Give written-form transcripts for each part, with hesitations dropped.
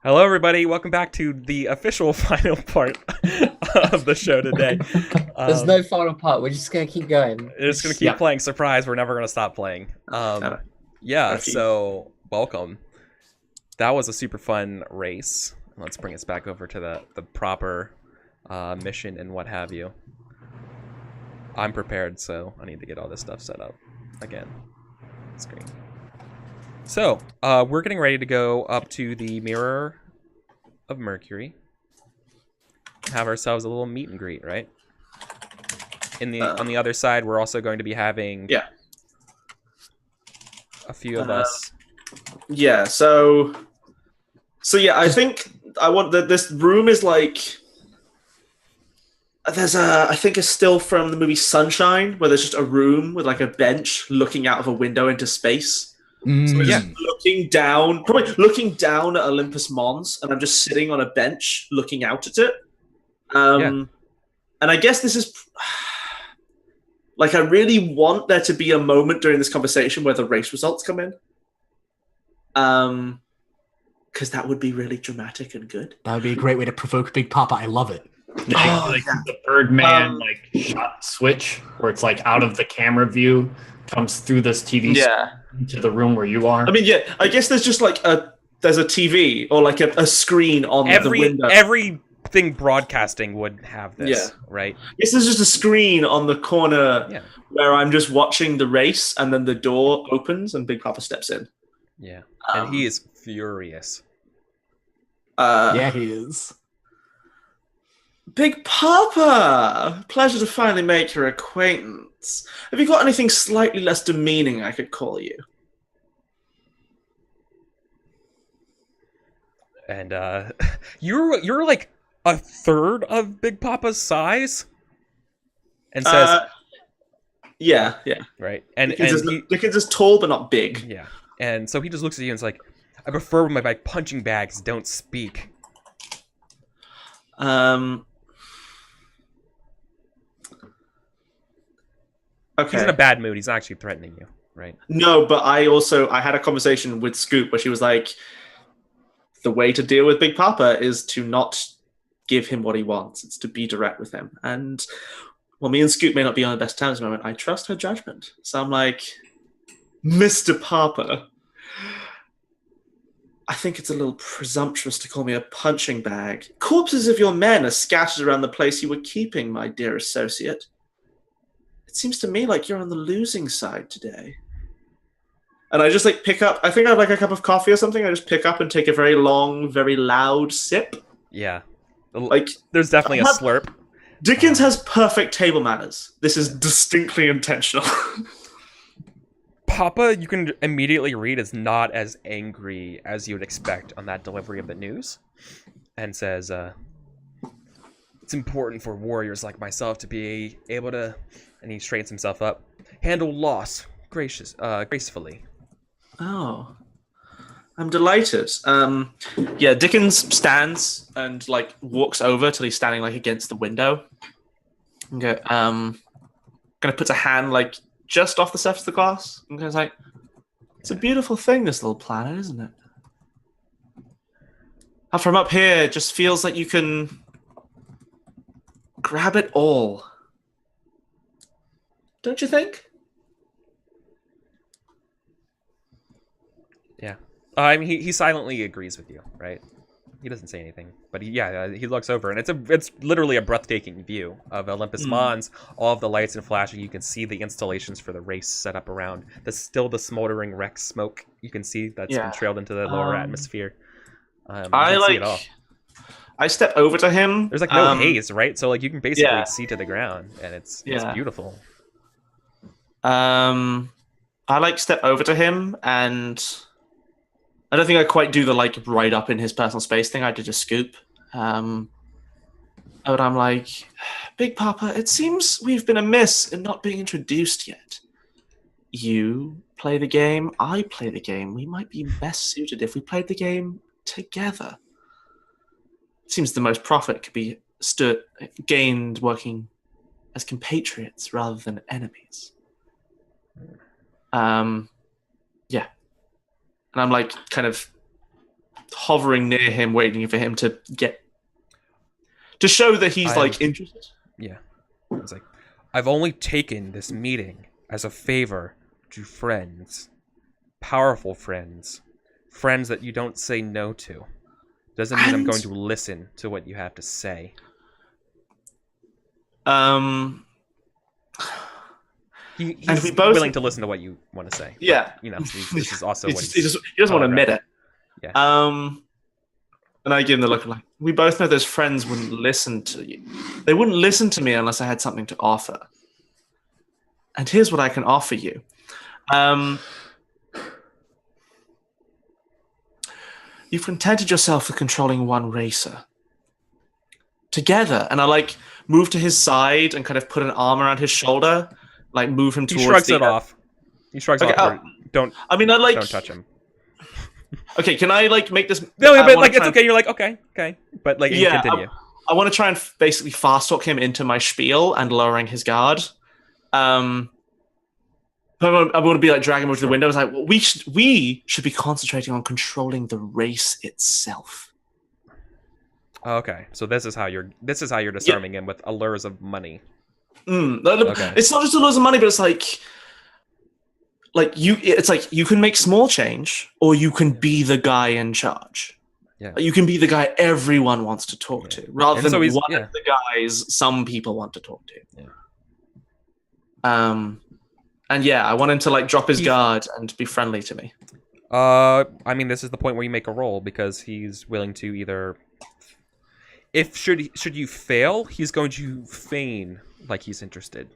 Hello, everybody. Welcome back to the official final part of the show today. There's no final part. We're just gonna keep going. It's going to keep playing. Surprise, we're never going to stop playing. Yeah, so welcome. That was a super fun race. Let's bring us back over to the proper mission and what have you. I'm prepared, so I need to get all this stuff set up again. Screen. So, we're getting ready to go up to the Mirror of Mercury. Have ourselves a little meet and greet, right? On the other side, we're also going to be having a few of us. Yeah, so yeah, I think I want that this room is like I think a still from the movie Sunshine where there's just a room with like a bench looking out of a window into space. So we're just probably looking down at Olympus Mons, and I'm just sitting on a bench looking out at it. And I guess this is like I really want there to be a moment during this conversation where the race results come in. Because that would be really dramatic and good. That would be a great way to provoke Big Papa. I love it. The Birdman shot switch where it's like out of the camera view comes through this TV to the room where you are. I mean, I guess there's just like there's a TV or like a screen on the window. Everything broadcasting would have this, right? Yes, there's just a screen on the corner where I'm just watching the race, and then the door opens and Big Papa steps in. Yeah, and he is furious. Yeah, he is. Big Papa! Pleasure to finally make your acquaintance. Have you got anything slightly less demeaning I could call you? And you're like a third of Big Papa's size, and says, yeah, right. And Dickens is tall but not big. Yeah, and so he just looks at you and is like, "I prefer when my punching bags don't speak." Okay. He's in a bad mood. He's not actually threatening you, right? No, but I had a conversation with Scoop where she was like, the way to deal with Big Papa is to not give him what he wants. It's to be direct with him. And while me and Scoop may not be on the best terms at the moment, I trust her judgment. So I'm like, Mr. Papa, I think it's a little presumptuous to call me a punching bag. Corpses of your men are scattered around the place you were keeping, my dear associate. It seems to me like you're on the losing side today. And I just like pick up, I think I have like a cup of coffee or something. I just pick up and take a very long, very loud sip. Yeah. Like there's definitely a slurp. Dickens has perfect table manners. This is distinctly intentional. Papa, you can immediately read, is not as angry as you would expect on that delivery of the news. And says, it's important for warriors like myself to be able to, and he straightens himself up, handle loss gracefully. Oh, I'm delighted. Dickens stands and like walks over till he's standing like against the window. Okay, gonna put a hand like just off the surface of the glass. I'm gonna say, it's a beautiful thing, this little planet, isn't it? And from up here, it just feels like you can grab it all. Don't you think? Yeah. I mean, he silently agrees with you, right? He doesn't say anything, but he looks over, and it's literally a breathtaking view of Olympus Mons. All of the lights and flashing. You can see the installations for the race set up around. The smoldering wreck smoke. You can see that's been trailed into the lower atmosphere. See it all. I step over to him. There's like no haze, right? So like you can basically see to the ground, and it's beautiful. I like step over to him, and I don't think I quite do the like right up in his personal space thing. I did just Scoop. But I'm like, Big Papa, it seems we've been amiss in not being introduced yet. You play the game, I play the game. We might be best suited if we played the game together. It seems the most profit could be gained working as compatriots rather than enemies. And I'm like kind of hovering near him, waiting for him to show that he's like interested. Yeah, it's like, I've only taken this meeting as a favor to friends, powerful friends that you don't say no to. Doesn't mean I'm going to listen to what you have to say. He's willing to listen to what you want to say. Yeah, but, you know, this is also what he doesn't want to admit it. Yeah. And I give him the look of like, we both know those friends wouldn't listen to you. They wouldn't listen to me unless I had something to offer. And here's what I can offer you. You've contented yourself with controlling one racer. Together, and I like move to his side and kind of put an arm around his shoulder, like move him towards. He shrugs it off. He shrugs it off. Don't. I mean, don't touch him. Okay, can I like make this? No, but like it's okay. You're like okay, but like you continue. I want to try and basically fast talk him into my spiel and lowering his guard. I want to be like dragging him over to the window. It's like, well, we should be concentrating on controlling the race itself. Okay, so this is how you're disarming him with allures of money. Okay. It's not just allures of money, but it's like you can make small change, or you can be the guy in charge. Yeah, you can be the guy everyone wants to talk to, rather than one of the guys some people want to talk to. Yeah. And yeah, I want him to like drop his guard and be friendly to me. I mean, this is the point where you make a roll, because he's willing to either. Should you fail, he's going to feign like he's interested.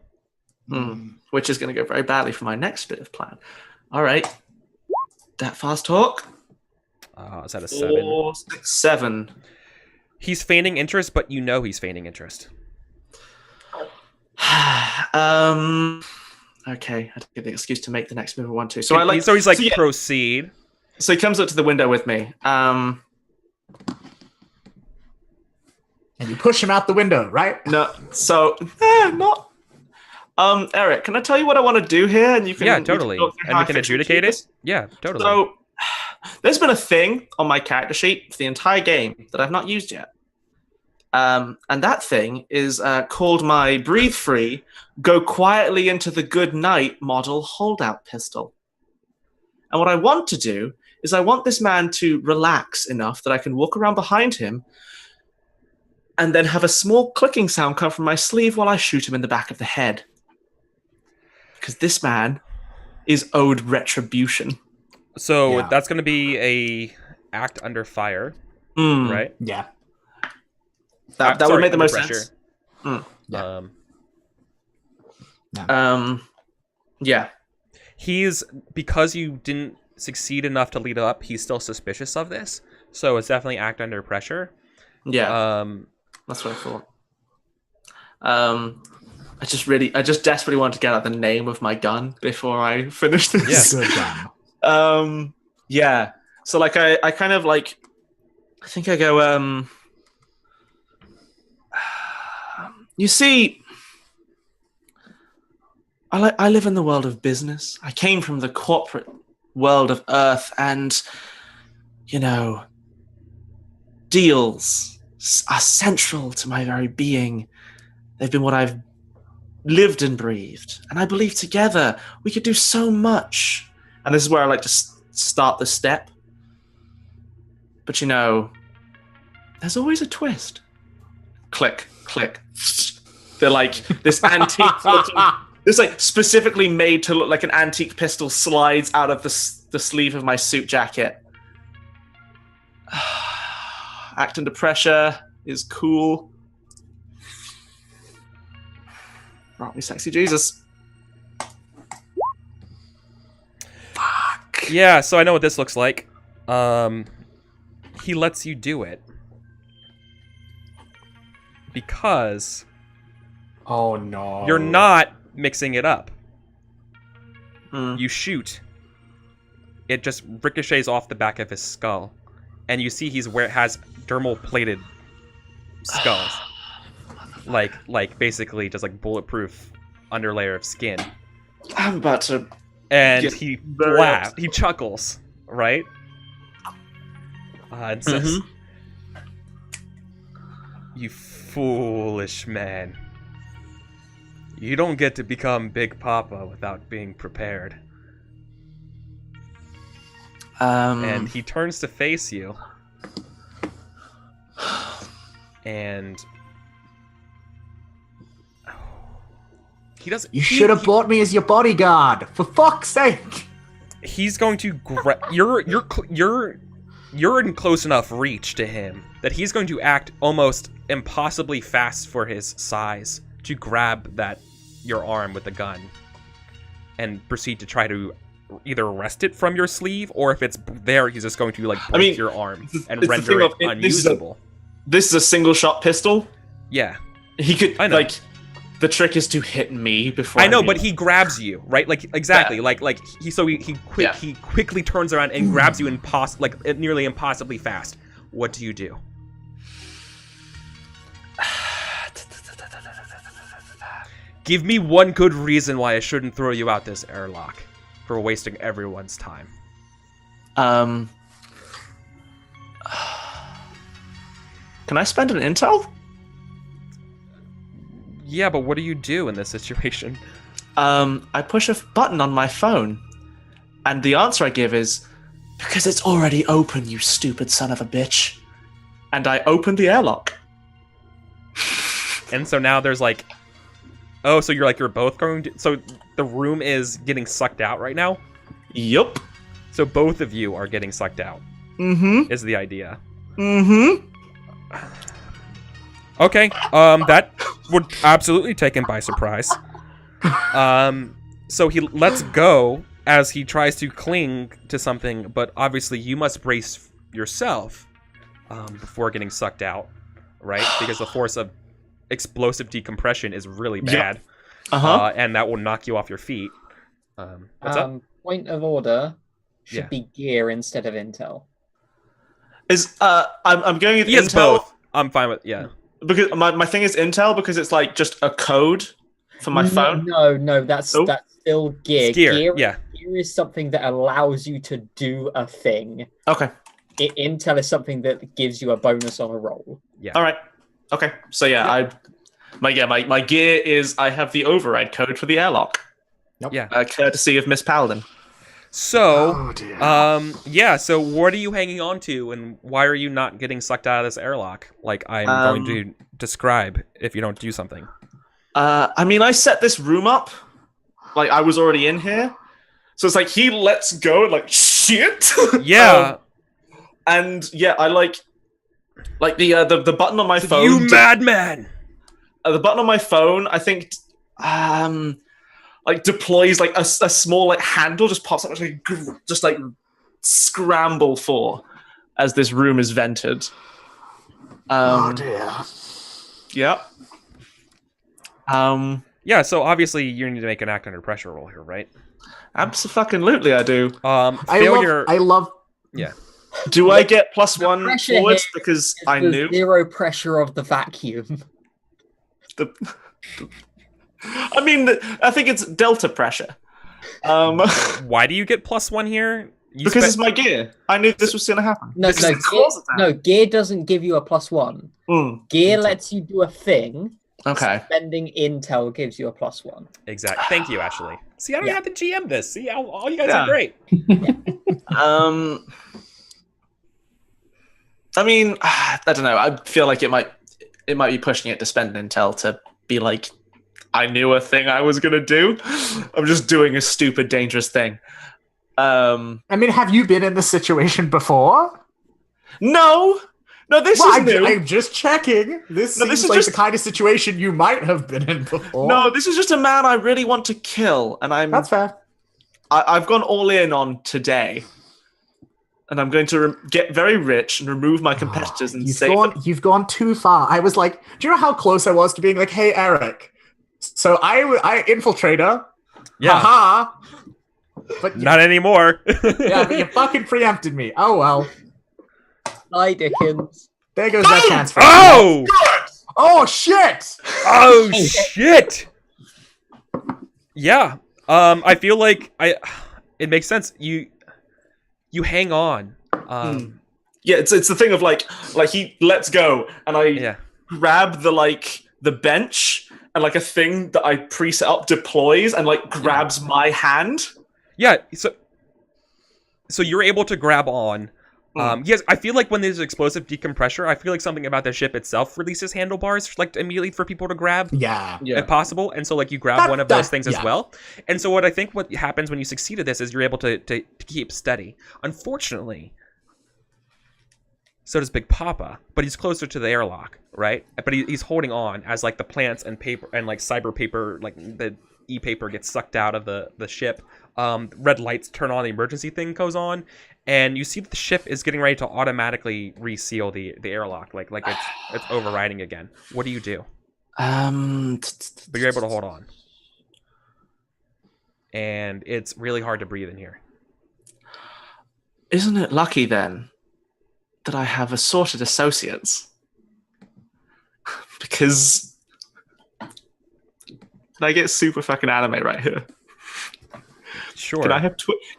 Which is going to go very badly for my next bit of plan. All right. That fast talk. Is that a 7? 4, 6, 7. He's feigning interest, but you know he's feigning interest. Okay. I give the excuse to make the next move I want to. So he's like, proceed. So he comes up to the window with me. And you push him out the window, right? No. So not. Eric, can I tell you what I want to do here? And you can totally. And we can adjudicate it. Yeah, totally. So there's been a thing on my character sheet for the entire game that I've not used yet. And that thing is called my breathe free, go quietly into the good night model holdout pistol. And what I want to do is I want this man to relax enough that I can walk around behind him and then have a small clicking sound come from my sleeve while I shoot him in the back of the head. Because this man is owed retribution. So that's going to be a act under fire, right? Yeah. That would make the most sense. Yeah. He's, because you didn't succeed enough to lead up, he's still suspicious of this. So it's definitely act under pressure. Yeah. That's what I thought. I just desperately wanted to get out the name of my gun before I finish this. Yeah, good gun. Yeah. So like I kind of like, I think I go, you see, I live in the world of business. I came from the corporate world of Earth, and, you know, deals are central to my very being. They've been what I've lived and breathed. And I believe together we could do so much. And this is where I like to start the step. But, you know, there's always a twist. Click, click. They're like this antique, this like specifically made to look like an antique pistol slides out of the sleeve of my suit jacket. Act under pressure is cool. Rock me, sexy Jesus. Fuck. Yeah, so I know what this looks like. He lets you do it because oh no, you're not mixing it up. You shoot. It just ricochets off the back of his skull, and you see has dermal plated skulls, like basically just like bulletproof underlayer of skin. I'm about to. And he laughs. He chuckles, right? and says, "You foolish man. You don't get to become Big Papa without being prepared." And he turns to face you. And he doesn't. You should have bought me as your bodyguard, for fuck's sake. He's going to you're in close enough reach to him that he's going to act almost impossibly fast for his size to grab your arm with the gun and proceed to try to either wrest it from your sleeve, or if it's there, he's just going to break your arm and render it unusable. This is a single shot pistol. Yeah, he could the trick is to hit me before. I know, but he grabs you, right? Exactly. Yeah. He quickly turns around and grabs you nearly impossibly fast. What do you do? Give me one good reason why I shouldn't throw you out this airlock for wasting everyone's time. Can I spend an intel? Yeah, but what do you do in this situation? I push a button on my phone, and the answer I give is, because it's already open, you stupid son of a bitch. And I open the airlock. And so now there's so you're both going to... So the room is getting sucked out right now? Yup. So both of you are getting sucked out. Mm-hmm. Is the idea. Mm-hmm. Okay, that would absolutely take him by surprise. So he lets go as he tries to cling to something, but obviously you must brace yourself before getting sucked out, right? Because the force of explosive decompression is really bad, and that will knock you off your feet. What's up? Point of order should be gear instead of intel. I'm going with intel. Both. I'm fine with because my thing is intel because it's just a code for my phone. No, that's still gear. Gear is something that allows you to do a thing. Okay. Intel is something that gives you a bonus on a roll. Yeah. All right. Okay. So my gear is I have the override code for the airlock. Nope. Yeah. Courtesy of Miss Paladin. So, so what are you hanging on to, and why are you not getting sucked out of this airlock? I'm going to describe if you don't do something. I set this room up. I was already in here. So it's he lets go, shit! Yeah. I the button on my phone... You madman! The button on my phone, I think... deploys a small handle just pops up just scramble for as this room is vented. Oh dear. Yeah. Yeah. So obviously you need to make an act under pressure roll here, right? Absolutely, I do. Failure. I love. Yeah. Do I get +1 forwards because I knew? Zero pressure of the vacuum. I think it's delta pressure. Why do you get +1 here? Because it's my gear. I knew this was going to happen. No, gear doesn't give you a +1. Gear lets you do a thing. Okay. Spending intel gives you a +1. Exactly. Thank you, Ashley. See, I don't have to GM this. See, all you guys are great. I don't know. I feel like it might be pushing it to spend intel to be I knew a thing I was gonna do. I'm just doing a stupid, dangerous thing. Have you been in this situation before? No, this is new. I'm just checking. This seems like the kind of situation you might have been in before. No, this is just a man I really want to kill, and That's fair. I've gone all in on today, and I'm going to get very rich and remove my competitors and You've gone too far. I was do you know how close I was to being hey, Eric? So I infiltrator. Yeah. Haha. But not anymore. Yeah, but you fucking preempted me. Oh well. Hi, Dickens. There goes that chance for Oh! Oh shit! Oh shit! Yeah. I feel like it makes sense. You hang on. Yeah, it's the thing of like he lets go, and I grab the bench, and like a thing that I preset up deploys and like grabs my hand. Yeah, so you're able to grab on. Yes, I feel like when there's explosive decompressor, I feel like something about the ship itself releases handlebars like immediately for people to grab. Yeah. If possible. And so like you grab one of those things as well. And so what happens when you succeed at this is you're able to keep steady. Unfortunately, so does Big Papa, but he's closer to the airlock, right? But he's holding on as like the plants and paper and like cyber paper, like the e-paper gets sucked out of the ship. Red lights turn on, the emergency thing goes on, and you see that the ship is getting ready to automatically reseal the airlock, like it's overriding again. What do you do? But you're able to hold on, and it's really hard to breathe in here. Isn't it lucky then that I have assorted associates? Because can I get super fucking anime right here? Sure.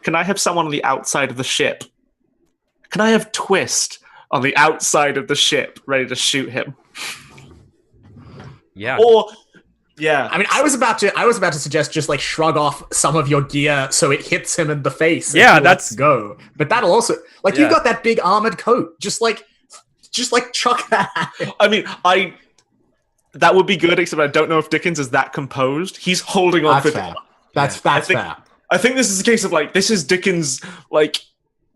Can I have someone on the outside of the ship? Can I have Twist on the outside of the ship, ready to shoot him? Yeah. Or yeah. I mean, I was about to suggest just like shrug off some of your gear so it hits him in the face. Yeah, that's go. But that'll also like you got that big armored coat. Just like chuck that. I mean, that would be good, except I don't know if Dickens is that composed. He's holding on for fair. That's fair. I think this is a case of like this is Dickens. Like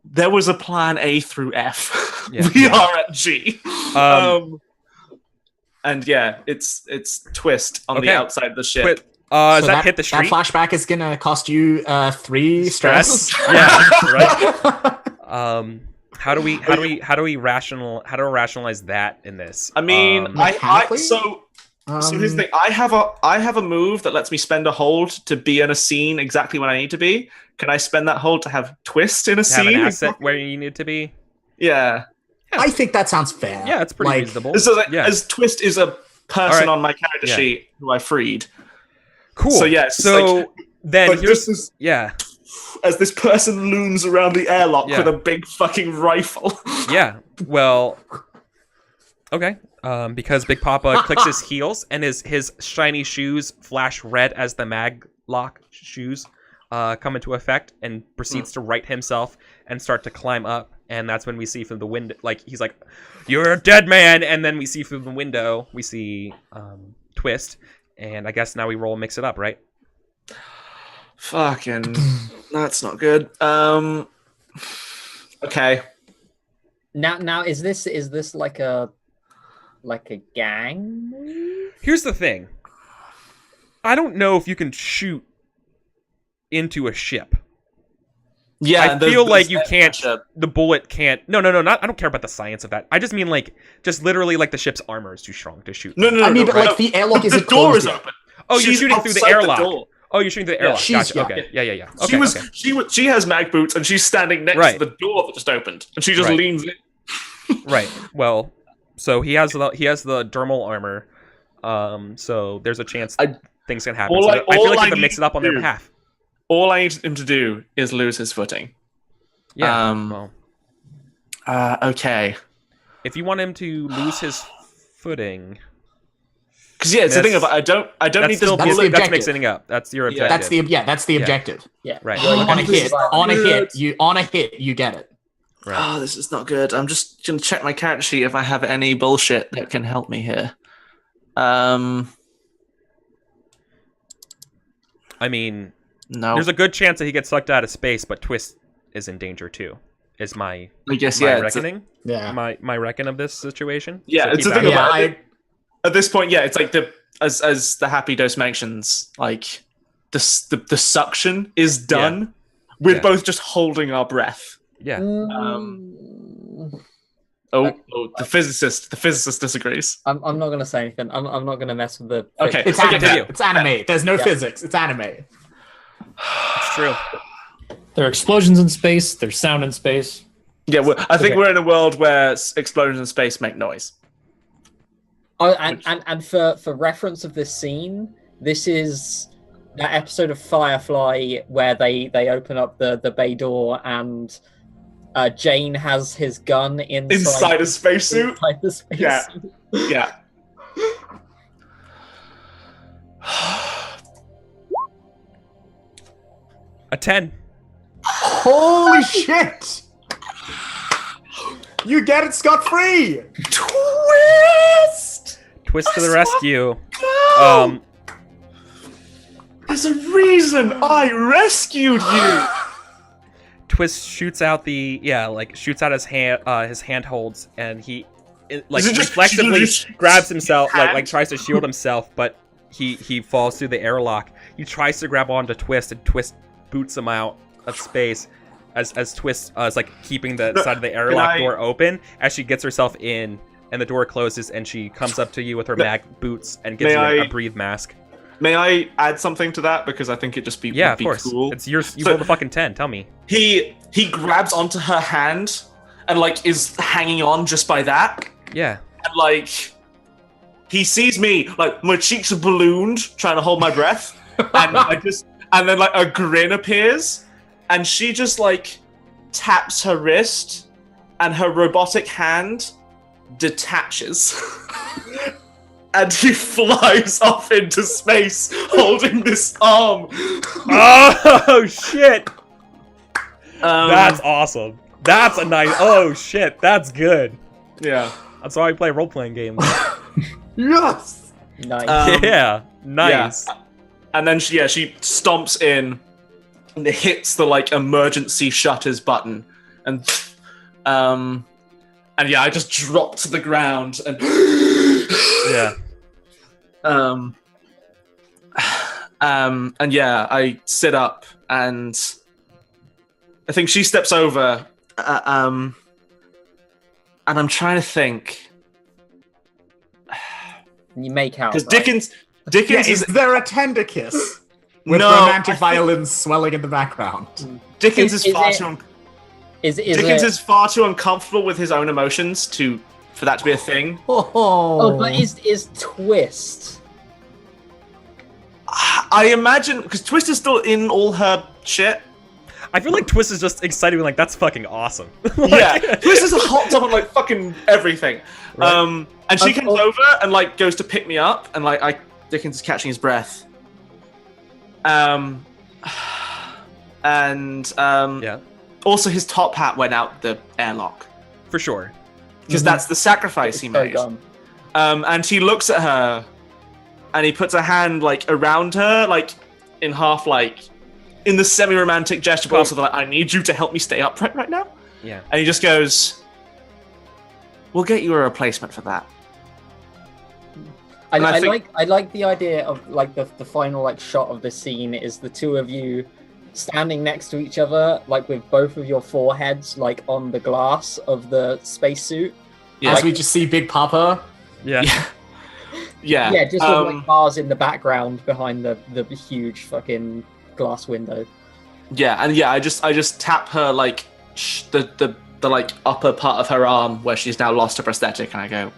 there was a plan A through F. We are at G. And yeah, it's Twist on the outside of the ship. Does that hit the street? That flashback is gonna cost you 3 stress. Yeah, right. How do we rationalize that in this? I mean, So here's the thing. I have a move that lets me spend a hold to be in a scene exactly when I need to be. Can I spend that hold to have Twist in a scene? Have an asset where you need to be? Yeah. I think that sounds fair. Yeah, it's pretty reasonable. So as Twist is a person on my character sheet who I freed. Cool. So yes. So then this is as this person looms around the airlock with a big fucking rifle. Yeah. Well. Okay. Because Big Papa clicks his heels and his shiny shoes flash red as the mag lock shoes come into effect, and proceeds to right himself and start to climb up. And that's when we see from the window, like he's like, "You're a dead man," and then we see from the window, we see Twist, and I guess now we roll and mix it up, right? Fucking, that's not good. Okay. Now is this like a gang? Here's the thing. I don't know if you can shoot into a ship. Yeah, I feel like you can't. The bullet can't. No. Not. I don't care about the science of that. I just mean like, just literally like the ship's armor is too strong to shoot. No. I mean, but like the airlock is the door is open. Oh, you're shooting through the airlock. Oh, you're shooting through the airlock. Gotcha. Okay. Yeah. Okay, she has mag boots, and she's standing next to the door that just opened, and she just leans in. Right. Well, so he has the dermal armor. So there's a chance things can happen. I feel like you can mix it up on their behalf. All I need him to do is lose his footing. Yeah. Okay. If you want him to lose his footing, because it's the thing of I don't need this bullet. That's mixing up. That's your objective. That's the objective. Yeah. Right. On a hit, you get it. Right. Oh, this is not good. I'm just gonna check my character sheet if I have any bullshit that can help me here. I mean, no. There's a good chance that he gets sucked out of space, but Twist is in danger too. Is my reckoning? My reckon of this situation. Yeah, so it's the thing about it. At this point, it's like as the Happy Dose mentions, like the suction is done with both just holding our breath. Yeah. The physicist disagrees. I'm not gonna say anything. I'm not gonna mess with the. Okay, it's anime. It's anime. There's no physics. It's anime. It's true. There are explosions in space. There's sound in space. Yeah, I think we're in a world where explosions in space make noise. Oh, and for reference of this scene, this is that episode of Firefly where they open up the bay door and Jane has his gun inside a spacesuit. Inside the spacesuit. Yeah. A 10. Holy shit! You get it scot-free! Twist to the rescue. There's a reason I rescued you. Twist shoots out shoots out his handholds, and he reflexively grabs himself, like tries to shield himself, but he falls through the airlock. He tries to grab onto Twist, and Twist boots him out of space. As Twist is like keeping the side of the airlock door open, as she gets herself in, and the door closes, and she comes up to you with her mag boots and gives you a breathe mask. May I add something to that, because I think it just be of course. Cool. It's yours. You rolled a fucking 10. Tell me. He grabs onto her hand and like is hanging on just by that. Yeah. And like he sees me, like my cheeks are ballooned, trying to hold my breath, and then like a grin appears, and she just like taps her wrist, and her robotic hand detaches. And he flies off into space, holding this arm. Oh shit! That's awesome. That's a nice. Oh shit, that's good. Yeah, that's why we play role-playing games. Yes. Nice. Yeah, nice. Yeah. And then she stomps in, and it hits the like emergency shutters button, and I just drop to the ground and. Yeah. And yeah, I sit up, and I think she steps over, and I'm trying to think. You make out because Dickens is there a tender kiss with romantic violins swelling in the background? Dickens is far too uncomfortable with his own emotions for that to be a thing. Oh, but is Twist? I imagine, because Twist is still in all her shit. I feel like Twist is just excited, like, that's fucking awesome. Yeah, Twist is hopped up on, like, fucking everything. Right. And she comes over and, like, goes to pick me up, and, like, Dickens is catching his breath. Also his top hat went out the airlock. For sure. Because that's the sacrifice he made. And he looks at her, and he puts a hand like around her, like in half, like in the semi-romantic gesture, but also like, I need you to help me stay upright right now. Yeah. And he just goes, "We'll get you a replacement for that." I like the idea of like the final like shot of the scene is the two of you standing next to each other, like with both of your foreheads like on the glass of the spacesuit. Yeah. As we just see Big Papa. Yeah. Yeah. Yeah, just with like bars in the background behind the huge fucking glass window. Yeah, and I just tap her like the like upper part of her arm where she's now lost her prosthetic, and I go,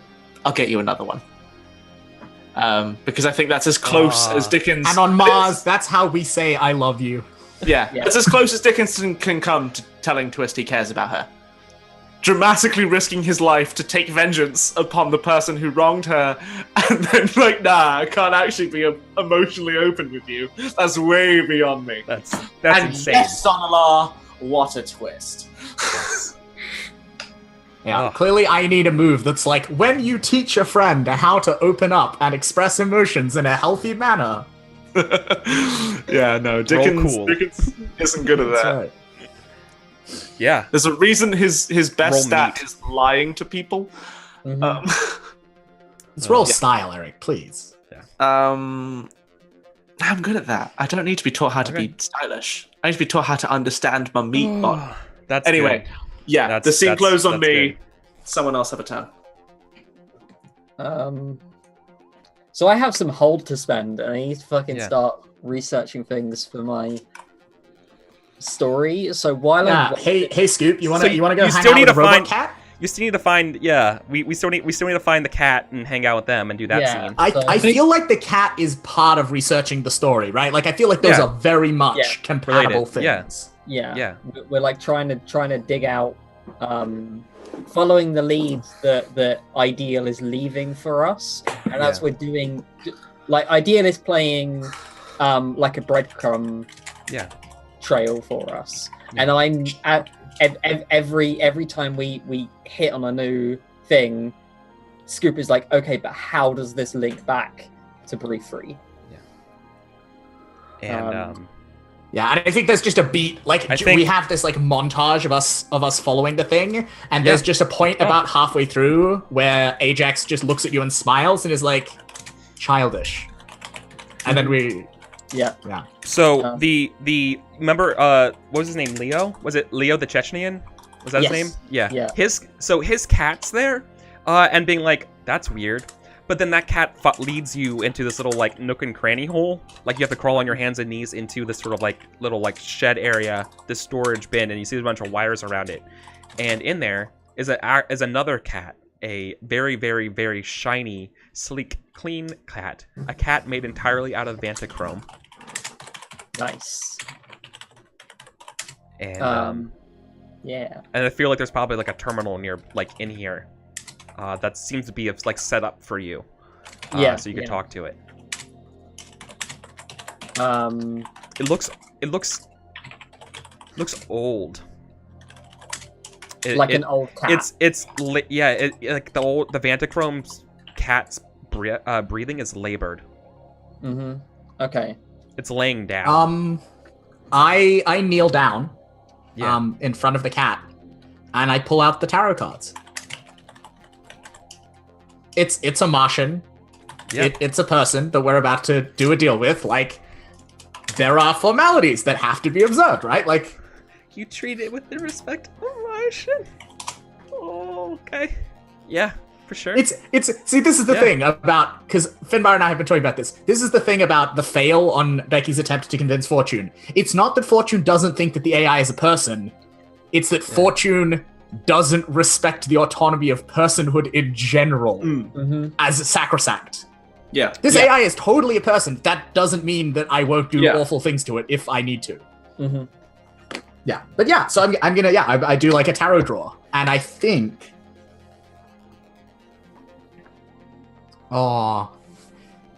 "I'll get you another one." Because I think that's as close as Dickens. And on Mars, that's how we say "I love you." Yeah, it's as close as Dickens can come to telling Twist he cares about her. Dramatically risking his life to take vengeance upon the person who wronged her, and then like, nah, I can't actually be emotionally open with you. That's way beyond me. That's and insane. Yes, Son-in-law, what a twist. Yeah, clearly I need a move that's like, when you teach a friend how to open up and express emotions in a healthy manner. Yeah, no, Dickens isn't good at that. Right. Yeah. There's a reason his best stat is lying to people. Mm-hmm. It's roll style, Eric, please. Yeah. I'm good at that. I don't need to be taught how to be stylish. I need to be taught how to understand my meat body. That's anyway. Good. Yeah, the scene closed on me. Good. Someone else have a turn. So I have some hold to spend, and I need to fucking start researching things for my story. So while hey Scoop, you wanna go hang out with the robot cat? You still need to find we still need to find the cat and hang out with them and do that scene. I feel like the cat is part of researching the story, right? Like I feel like those are very much compatible things. Yeah. We're like trying to dig out following the leads that Ideal is leaving for us, and that's we're doing. Like Ideal is playing like a breadcrumb trail for us, and I'm at every time we hit on a new thing, Scoop is like, okay, but how does this link back to Brief Free? And yeah, and I think there's just a beat, like we have this like montage of us following the thing, and there's just a point about halfway through where Ajax just looks at you and smiles and is like, childish. And then we So the remember what was his name? Leo? Was it Leo the Chechnyan? Was that his name? Yeah. His cat's there, and being like, that's weird. But then that cat leads you into this little like nook and cranny hole. Like you have to crawl on your hands and knees into this sort of like little like shed area, this storage bin, and you see a bunch of wires around it. And in there is another cat, a very, very, very shiny, sleek, clean cat. A cat made entirely out of Vantachrome. Nice. And and I feel like there's probably like a terminal near, like in here, that seems to be like set up for you, so you can talk to it. It looks old. Like an old cat. It's like the Vantachrome's cat's breathing is labored. Okay. It's laying down. I kneel down in front of the cat, and I pull out the tarot cards. It's a Martian. It's a person that we're about to do a deal with. Like, there are formalities that have to be observed, right? Like, you treat it with the respect of a Martian. Oh, okay. Yeah, for sure. See, this is the thing about, because Finbar and I have been talking about this. This is the thing about the fail on Becky's attempt to convince Fortune. It's not that Fortune doesn't think that the AI is a person. It's that Fortune doesn't respect the autonomy of personhood in general as sacrosanct. Yeah. This AI is totally a person. That doesn't mean that I won't do awful things to it if I need to. Yeah. But yeah, so I'm gonna, I do like a tarot draw. And I think...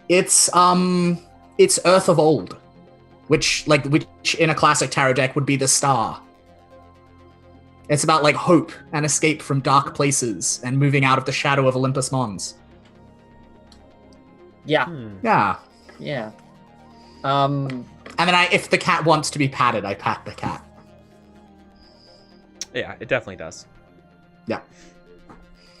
it's Earth of Old, which in a classic tarot deck would be the star. It's about like hope and escape from dark places and moving out of the shadow of Olympus Mons. Yeah. Yeah. And then if the cat wants to be patted, I pat the cat. Yeah, it definitely does. Yeah.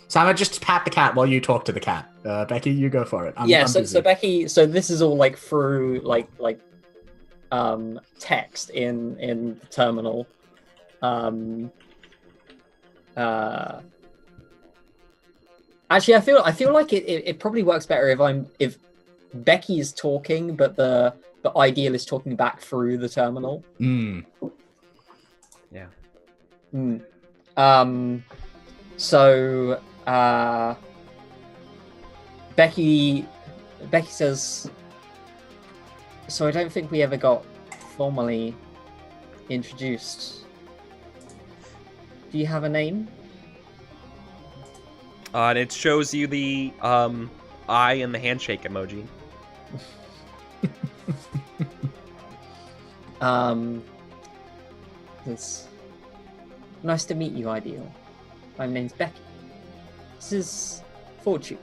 So I'm gonna just pat the cat while you talk to the cat. Becky, you go for it. So Becky, so this is all like through like text in the terminal. Actually, I feel like it probably works better if Becky is talking, but the Ideal is talking back through the terminal. Yeah. So Becky says, so I don't think we ever got formally introduced. Do you have a name? And it shows you the eye and the handshake emoji. It's nice to meet you, Ideal. My name's Becky. This is Fortune.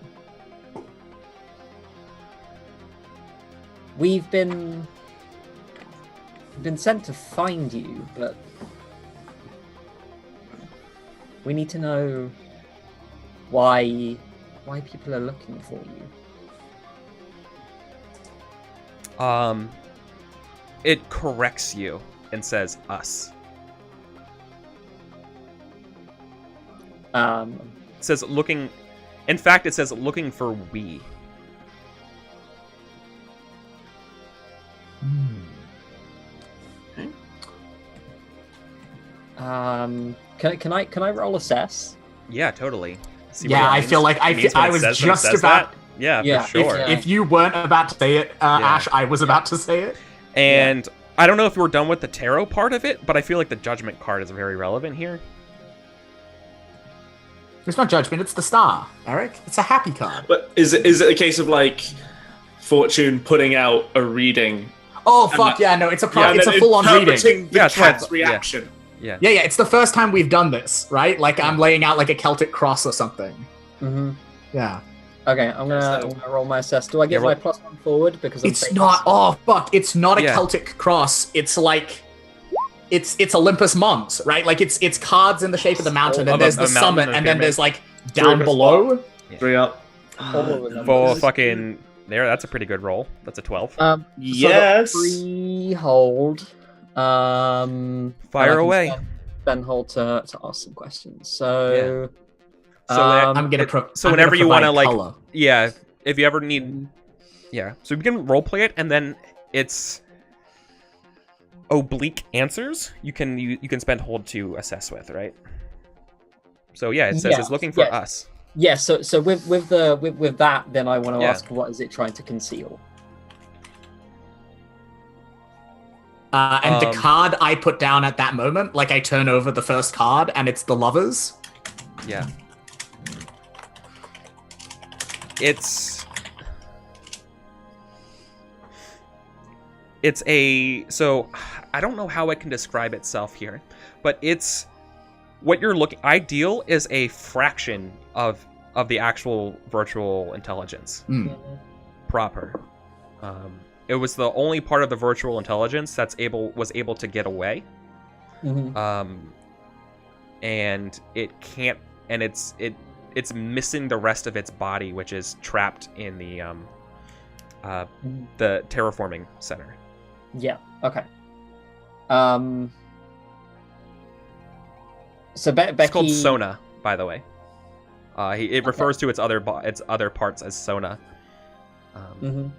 We've been sent to find you, but we need to know why people are looking for you. It corrects you and says us. It says looking. In fact, it says looking for we. Can I roll assess? Yeah, totally. I feel like I was just about. Yeah, for sure. If you weren't about to say it, Ash, I was about to say it. And I don't know if we're done with the tarot part of it, but I feel like the judgment card is very relevant here. It's not judgment, it's the star, Eric. It's a happy card. But is it a case of like Fortune putting out a reading? Oh fuck yeah, no, it's a full-on reading. The cat's reaction. Yeah. Yeah, it's the first time we've done this, right? Like I'm laying out like a Celtic cross or something. Mm-hmm. Yeah. Okay, I'm gonna roll my assess. Do I get my +1 forward because I'm it's not? Oh fuck! It's not a Celtic cross. It's like it's Olympus Mons, right? Like it's cards in the shape of the mountain, and there's the summit, and then there's like down below. 3 up. For fucking there, that's a pretty good roll. That's a 12. Yes. So 3 hold. Fire away. Spend hold to ask some questions. So. So I'm gonna. So whenever you want to like, if you ever need, So we can role play it, and then it's oblique answers. You can spend hold to assess with, right? So it says it's looking for us. Yeah. So with that, then I want to ask, what is it trying to conceal? And the card I put down at that moment, like I turn over the first card, and it's the lovers. Yeah. It's so I don't know how it can describe itself here, but it's what you're looking. Ideal is a fraction of the actual virtual intelligence proper. It was the only part of the virtual intelligence was able to get away. And it can't, and it's missing the rest of its body, which is trapped in the terraforming center. Yeah. Okay. So Becky. It's called Sona, by the way. It refers to its other parts as Sona. And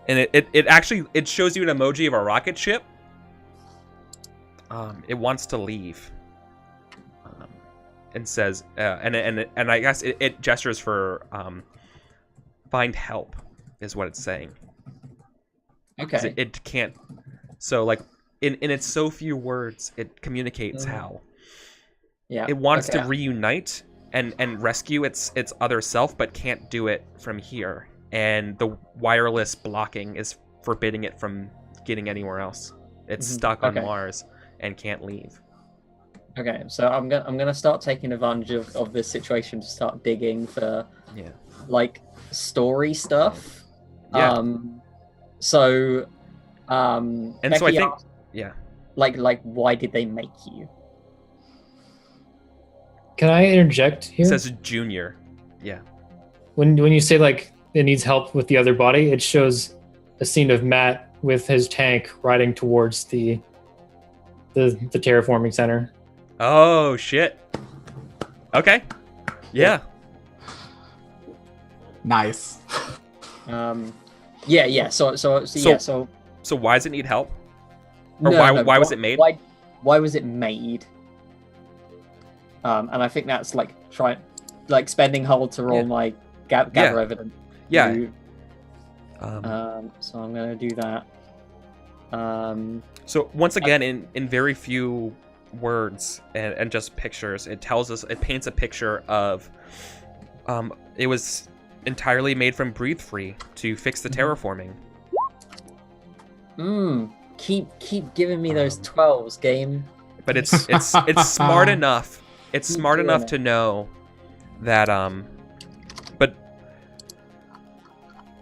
it actually shows you an emoji of a rocket ship. It wants to leave. And says, and I guess it gestures for find help, is what it's saying. Okay. It can't. So like in its so few words, it communicates how. Yeah. It wants to reunite and rescue its other self, but can't do it from here. And the wireless blocking is forbidding it from getting anywhere else. It's stuck on Mars and can't leave. Okay, so I'm gonna start taking advantage of this situation to start digging for like story stuff. Yeah. And Becky, so I think asked, like why did they make you? Can I interject here? It says Junior. Yeah. When you say like it needs help with the other body, it shows a scene of Matt with his tank riding towards the terraforming center. Oh shit. Okay. Yeah. Nice. So why does it need help? Or why was it made? Why was it made? And I think that's like spending hold to roll my gather evidence. Yeah. So I'm gonna do that. So once again, in very few words and just pictures, it paints a picture of it was entirely made from Breathe Free to fix the terraforming. Keep giving me those 12s, game. But it's smart enough. It's smart enough to know that but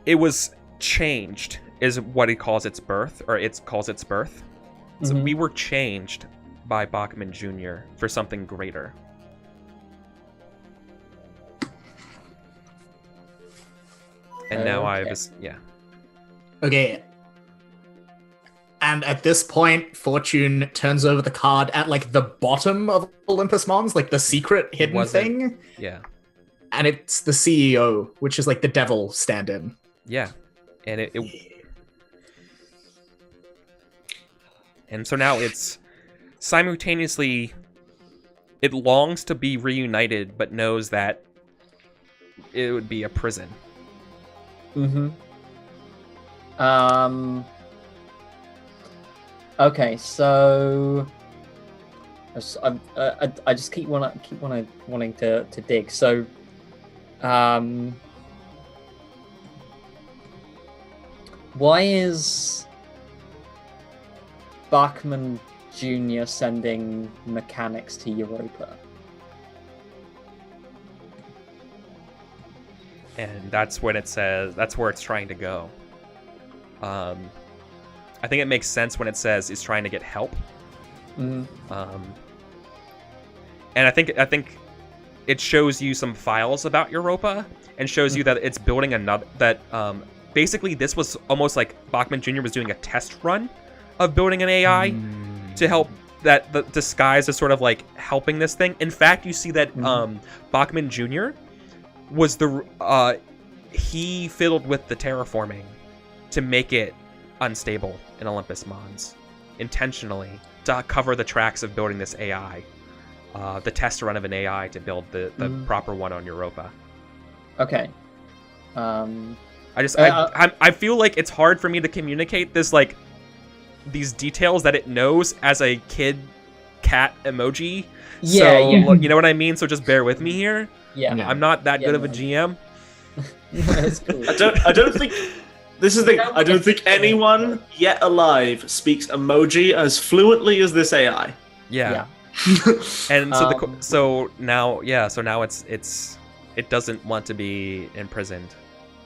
it was changed is what he calls its birth, or it calls its birth. So we were changed by Bachman Jr. for something greater. And now Okay. And at this point, Fortune turns over the card at like the bottom of Olympus Mons, like the secret hidden thing. Yeah. And it's the CEO, which is like the devil stand-in. Yeah. And and so now it's simultaneously, it longs to be reunited, but knows that it would be a prison. Okay, so I just keep wanting to dig. So, why is Bachman Jr. sending mechanics to Europa? And that's when it says that's where it's trying to go. I think it makes sense when it says it's trying to get help. Mm. And I think it shows you some files about Europa and shows you that it's building another basically this was almost like Bachman Jr. was doing a test run of building an AI to help that the disguise is sort of like helping this thing. In fact, you see that Bachman Jr. was he fiddled with the terraforming to make it unstable in Olympus Mons intentionally to cover the tracks of building this AI, the test run of an AI to build the proper one on Europa. Okay. I feel like it's hard for me to communicate this like these details that it knows as a kid cat emoji. Yeah, you know what I mean? So just bear with me here. Yeah. I'm not that good of a GM. That's cool. I don't think this is the. I don't think anyone yet alive speaks emoji as fluently as this AI. Yeah. And so now it doesn't want to be imprisoned.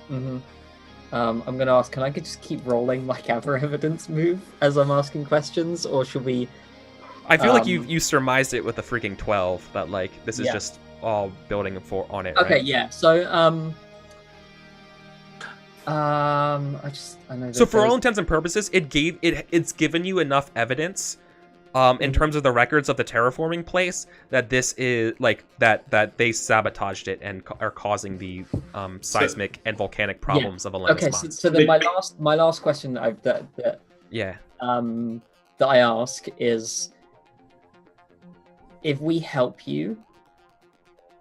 Mm-hmm. I'm gonna ask, can I just keep rolling my camera evidence move as I'm asking questions, or should we? I feel like you surmised it with a freaking 12 that like this is just all building on it. Okay, right? yeah. So I know. So for all intents and purposes, it's given you enough evidence, in terms of the records of the terraforming place that this is like that they sabotaged it and are causing the seismic and volcanic problems of Olympus. Okay, so then my last question that I ask is, if we help you,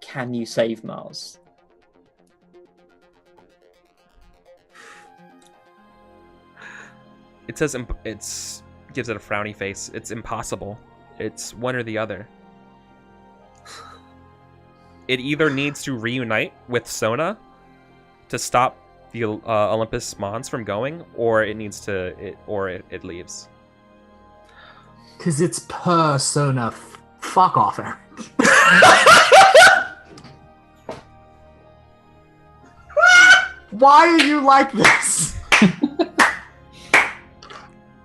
can you save Mars? It says gives it a frowny face. It's impossible. It's one or the other. It either needs to reunite with Sona to stop the Olympus Mons from going, or it needs to it leaves. Because it's persona. Fuck off, Eric. Why are you like this?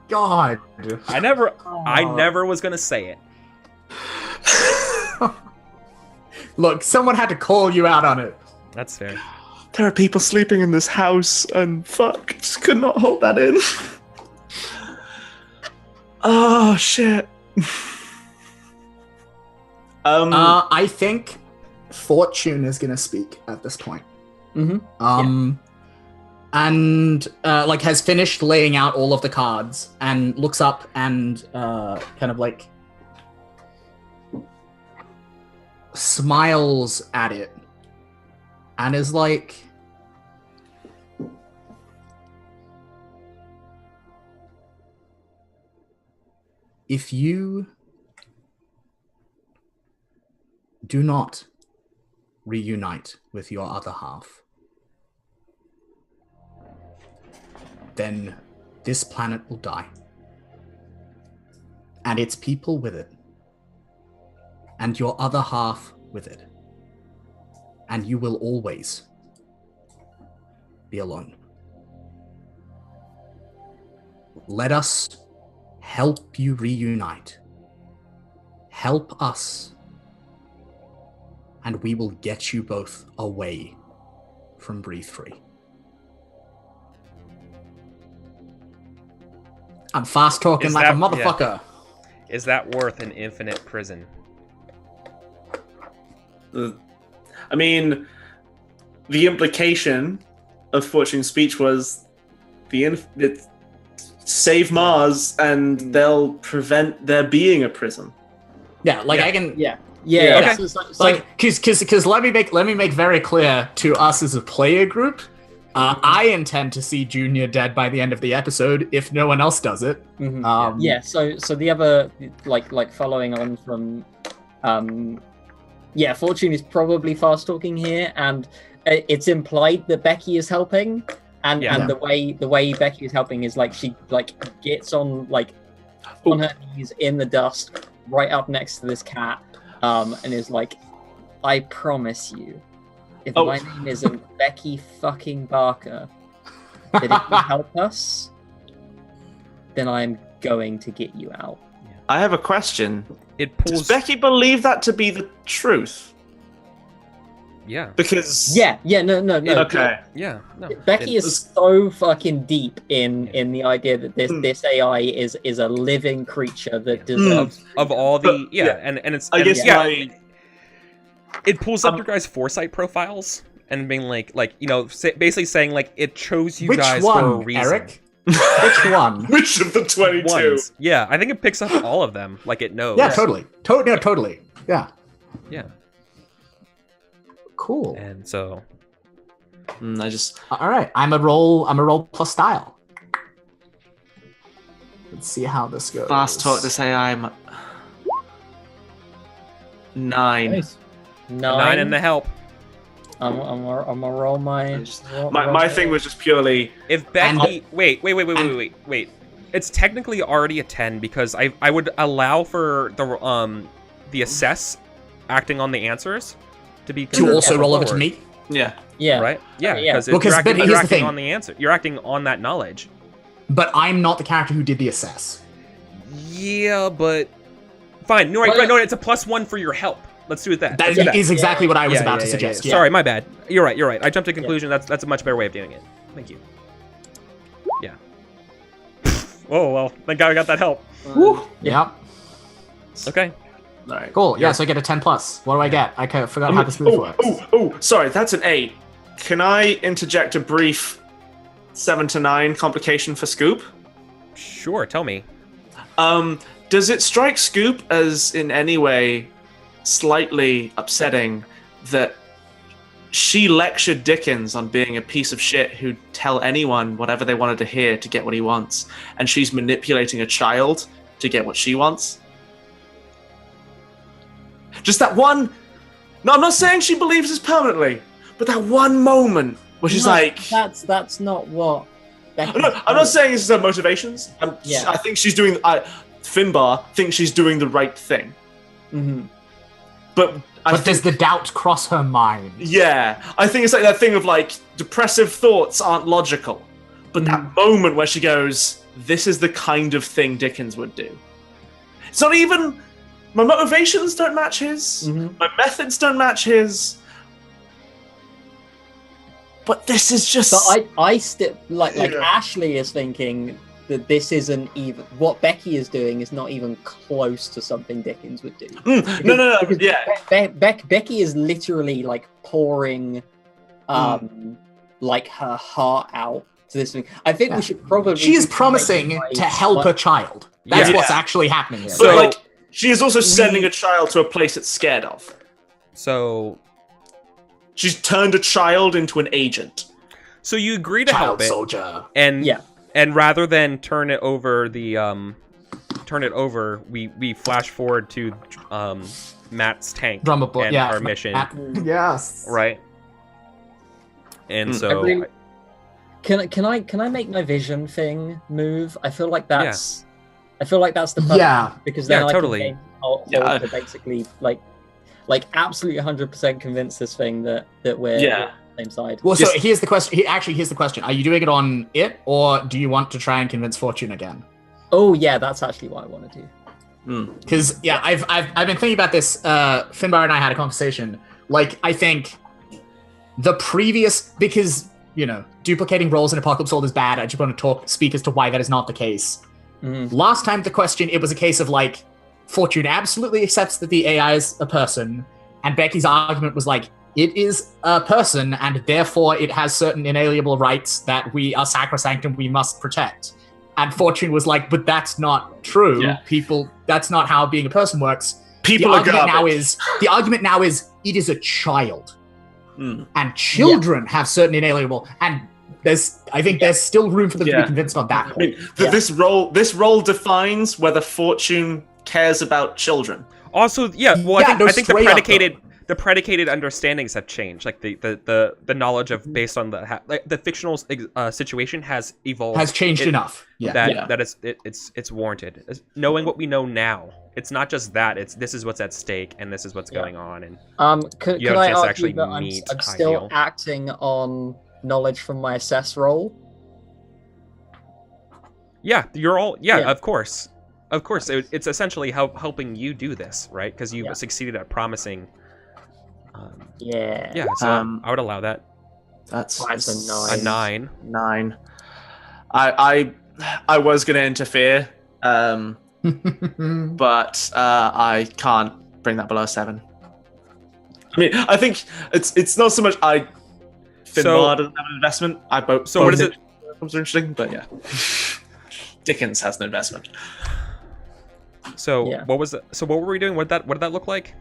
God. I never was gonna say it. Look, someone had to call you out on it. That's fair. There are people sleeping in this house, and fuck, just could not hold that in. Oh shit. I think Fortune is gonna speak at this point. Mm-hmm. And like has finished laying out all of the cards and looks up and kind of like smiles at it and is like, if you do not reunite with your other half, then this planet will die. And its people with it. And your other half with it. And you will always be alone. Let us help you reunite. Help us. And we will get you both away from Breathe Free. I'm fast talking like a motherfucker. Yeah. Is that worth an infinite prison? I mean, the implication of Fortune's speech was save Mars and they'll prevent there being a prison. Yeah, like I can. Yeah. Okay. Like, because let me make very clear to us as a player group. I intend to see Junior dead by the end of the episode if no one else does it. Yeah. So the other like following on from, Fortune is probably fast talking here, and it's implied that Becky is helping, and the way Becky is helping is like she like gets on her knees in the dust right up next to this cat, and is like, I promise you, if my name isn't Becky fucking Barker, that if you help us, then I'm going to get you out. I have a question. Does Becky believe that to be the truth? Yeah. Because no. Okay. Yeah. No. Becky is so fucking deep in the idea that this AI is a living creature that deserves of all the and it's I guess it pulls up your guys' foresight profiles and being like basically saying like it chose you guys for a reason. Eric? Which one? Which of the 22? Ones. Yeah, I think it picks up all of them. Like it knows. Yeah, totally. Totally. Yeah. Yeah. Cool. And so, all right. I'm a roll plus style. Let's see how this goes. Fast talk this AI. 9. Nice. 9 and the help. I'm gonna roll my. My thing was just purely. If Becky, wait. It's technically already a 10 because I would allow for the assess acting on the answers to be to also roll over to me. Yeah. Right. Yeah. Because Because you're acting on the answer. You're acting on that knowledge. But I'm not the character who did the assess. Yeah, but fine. No, right. No, it's a +1 for your help. Let's do it that. That is exactly what I was about to suggest. Yeah. Sorry, my bad. You're right. I jumped to conclusion. That's a much better way of doing it. Thank you. Yeah. Oh well, thank God I got that help. Yep. Okay. All right. Cool. Yeah. So I get a 10+. What do I get? I forgot how this move works. Sorry, that's an 8. Can I interject a brief 7 to 9 complication for Scoop? Sure. Tell me. Does it strike Scoop as in any way slightly upsetting that she lectured Dickens on being a piece of shit who'd tell anyone whatever they wanted to hear to get what he wants, and she's manipulating a child to get what she wants? Just that one. No, I'm not saying she believes this permanently, but that one moment where she's like, That's not what. I'm not saying this is her motivations. I think she's doing. Finbar thinks she's doing the right thing. Mm-hmm. But does the doubt cross her mind? Yeah, I think it's like that thing of like depressive thoughts aren't logical, but that moment where she goes, "This is the kind of thing Dickens would do." It's not even my motivations don't match his, my methods don't match his, but this is just. But I still like Ashley is thinking that this isn't even what Becky is doing is not even close to something Dickens would do. No. Yeah. Becky is literally like pouring, like her heart out to this thing. I think we should probably. She is promising to help a child. That's what's actually happening here. So, like, she is also sending a child to a place it's scared of. So, she's turned a child into an agent. So you agree to help it, soldier, and rather than turn it over, we flash forward to Matt's tank and our mission. Yes. Right. And so, can I make my vision thing move? I feel like that's the perfect because then I totally. To basically like absolutely 100% convince this thing that we're on the same side. Well, so here's the question. Here's the question: are you doing it on it, or do you want to try and convince Fortune again? Oh yeah, that's actually what I want to do. Because I've been thinking about this. Finbar and I had a conversation. Like, I think the previous, because duplicating roles in Apocalypse World is bad. I just want to speak as to why that is not the case. Last time the question, it was a case of like, Fortune absolutely accepts that the AI is a person, and Becky's argument was like, it is a person, and therefore it has certain inalienable rights that we are sacrosanct and we must protect. And Fortune was like, but that's not true. Yeah. That's not how being a person works. The argument now is it is a child. And children have certain inalienable. And there's still room for them to be convinced on that point. This role defines whether Fortune cares about children. Also, well, I think the predicated understandings have changed. Like the knowledge of based on the fictional situation has evolved. Has changed enough. That it's warranted. Knowing what we know now, it's not just that. This is what's at stake and this is what's going on. And could you have a I chance to argue actually that meet I'm still Ideal. acting on knowledge from my assess roll? Yeah, you're all. Yeah, of course. Of course, it's essentially helping you do this, right? Because you succeeded at promising. Yeah, so I would allow that. That's a 9. A 9. I was going to interfere, but I can't bring that below 7. I mean, I think it's not so much Finbar doesn't have an investment. So what is it? It's interesting, but yeah, Dickens has an investment. So what was it? So what were we doing? What did that look like?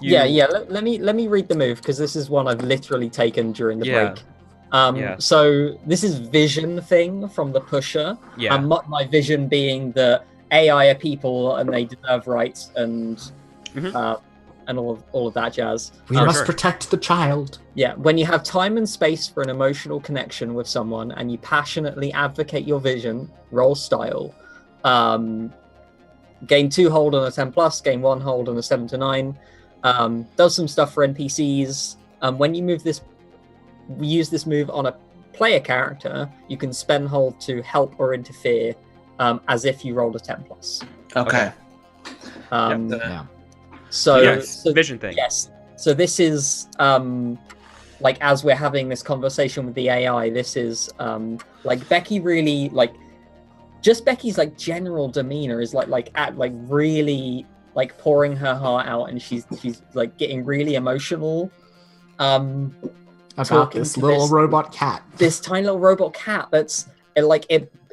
Let me read the move because this is one I've literally taken during the break. So this is vision thing from the pusher. And my vision being that AI are people and they deserve rights and all of that jazz. We must protect the child. Yeah, when you have time and space for an emotional connection with someone and you passionately advocate your vision, roll style. Gain 2 hold on a 10+, gain 1 hold on a 7 to 9. Does some stuff for NPCs. When you use this move on a player character, you can spend hold to help or interfere, as if you rolled a 10+. Okay. So vision thing. Yes. So this is like as we're having this conversation with the AI, this is like Becky really like. Just Becky's like general demeanor is like really like pouring her heart out, and she's like getting really emotional. About this little robot cat. This tiny little robot cat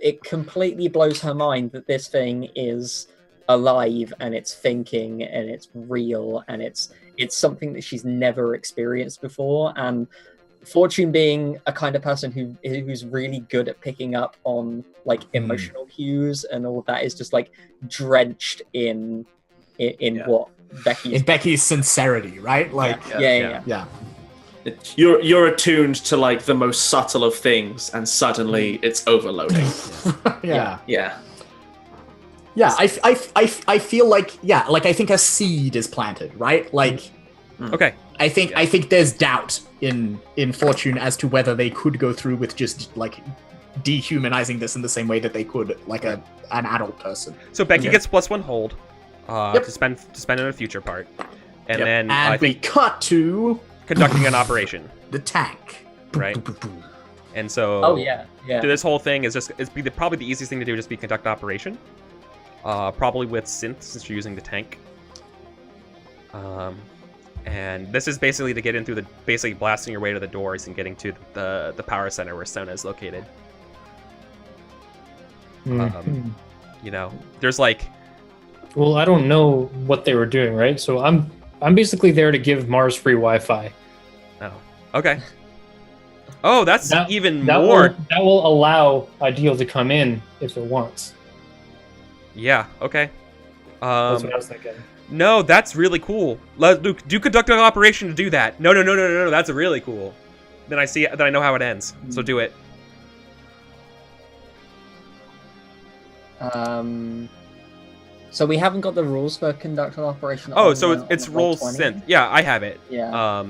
it completely blows her mind that this thing is alive and it's thinking and it's real and it's something that she's never experienced before. And Fortune being a kind of person who's really good at picking up on like emotional cues and all of that is just like drenched in what Becky's sincerity, right? Like yeah. You're attuned to like the most subtle of things, and suddenly it's overloading. Yeah. Yeah, I feel like I think a seed is planted, right? Like, okay. I think there's doubt in Fortune as to whether they could go through with just like dehumanizing this in the same way that they could like an adult person. So Becky gets +1 hold to spend in a future part, and then we cut to conducting an operation. The tank, right? And so this whole thing is probably the easiest thing to do, just be conduct operation. Probably with synth since you're using the tank. And this is basically to get in through basically blasting your way to the doors and getting to the power center where Sona is located. You know, there's like. Well, I don't know what they were doing, right? So I'm basically there to give Mars free Wi-Fi. Oh, okay. Oh, that's even more. That will allow Ideal to come in if it wants. Yeah. Okay. That's what I was thinking. No, that's really cool. Luke, do conduct an operation to do that. No. That's really cool. Then I know how it ends. So do it. So we haven't got the rules for conduct an operation. Oh, so it's roll synth. Yeah, I have it. Yeah.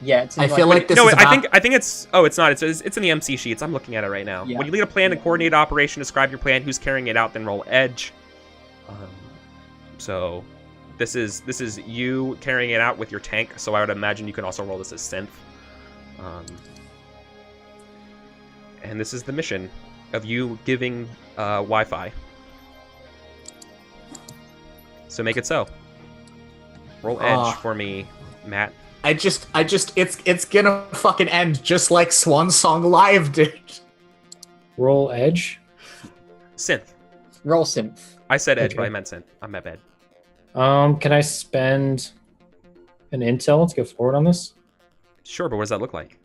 It's I feel like this no, is I think it's. Oh, it's not. It's in the MC sheets. I'm looking at it right now. Yeah. When you lead a plan and coordinate operation, describe your plan, who's carrying it out, then roll edge. So this is you carrying it out with your tank. So I would imagine you can also roll this as synth. And this is the mission of you giving Wi-Fi. So make it so. Roll edge for me, Matt. It's gonna fucking end just like Swan Song Live did. Roll edge? Synth. Roll synth. I said edge, but I meant synth. I'm my bad. Can I spend an intel to go forward on this? Sure, but what does that look like?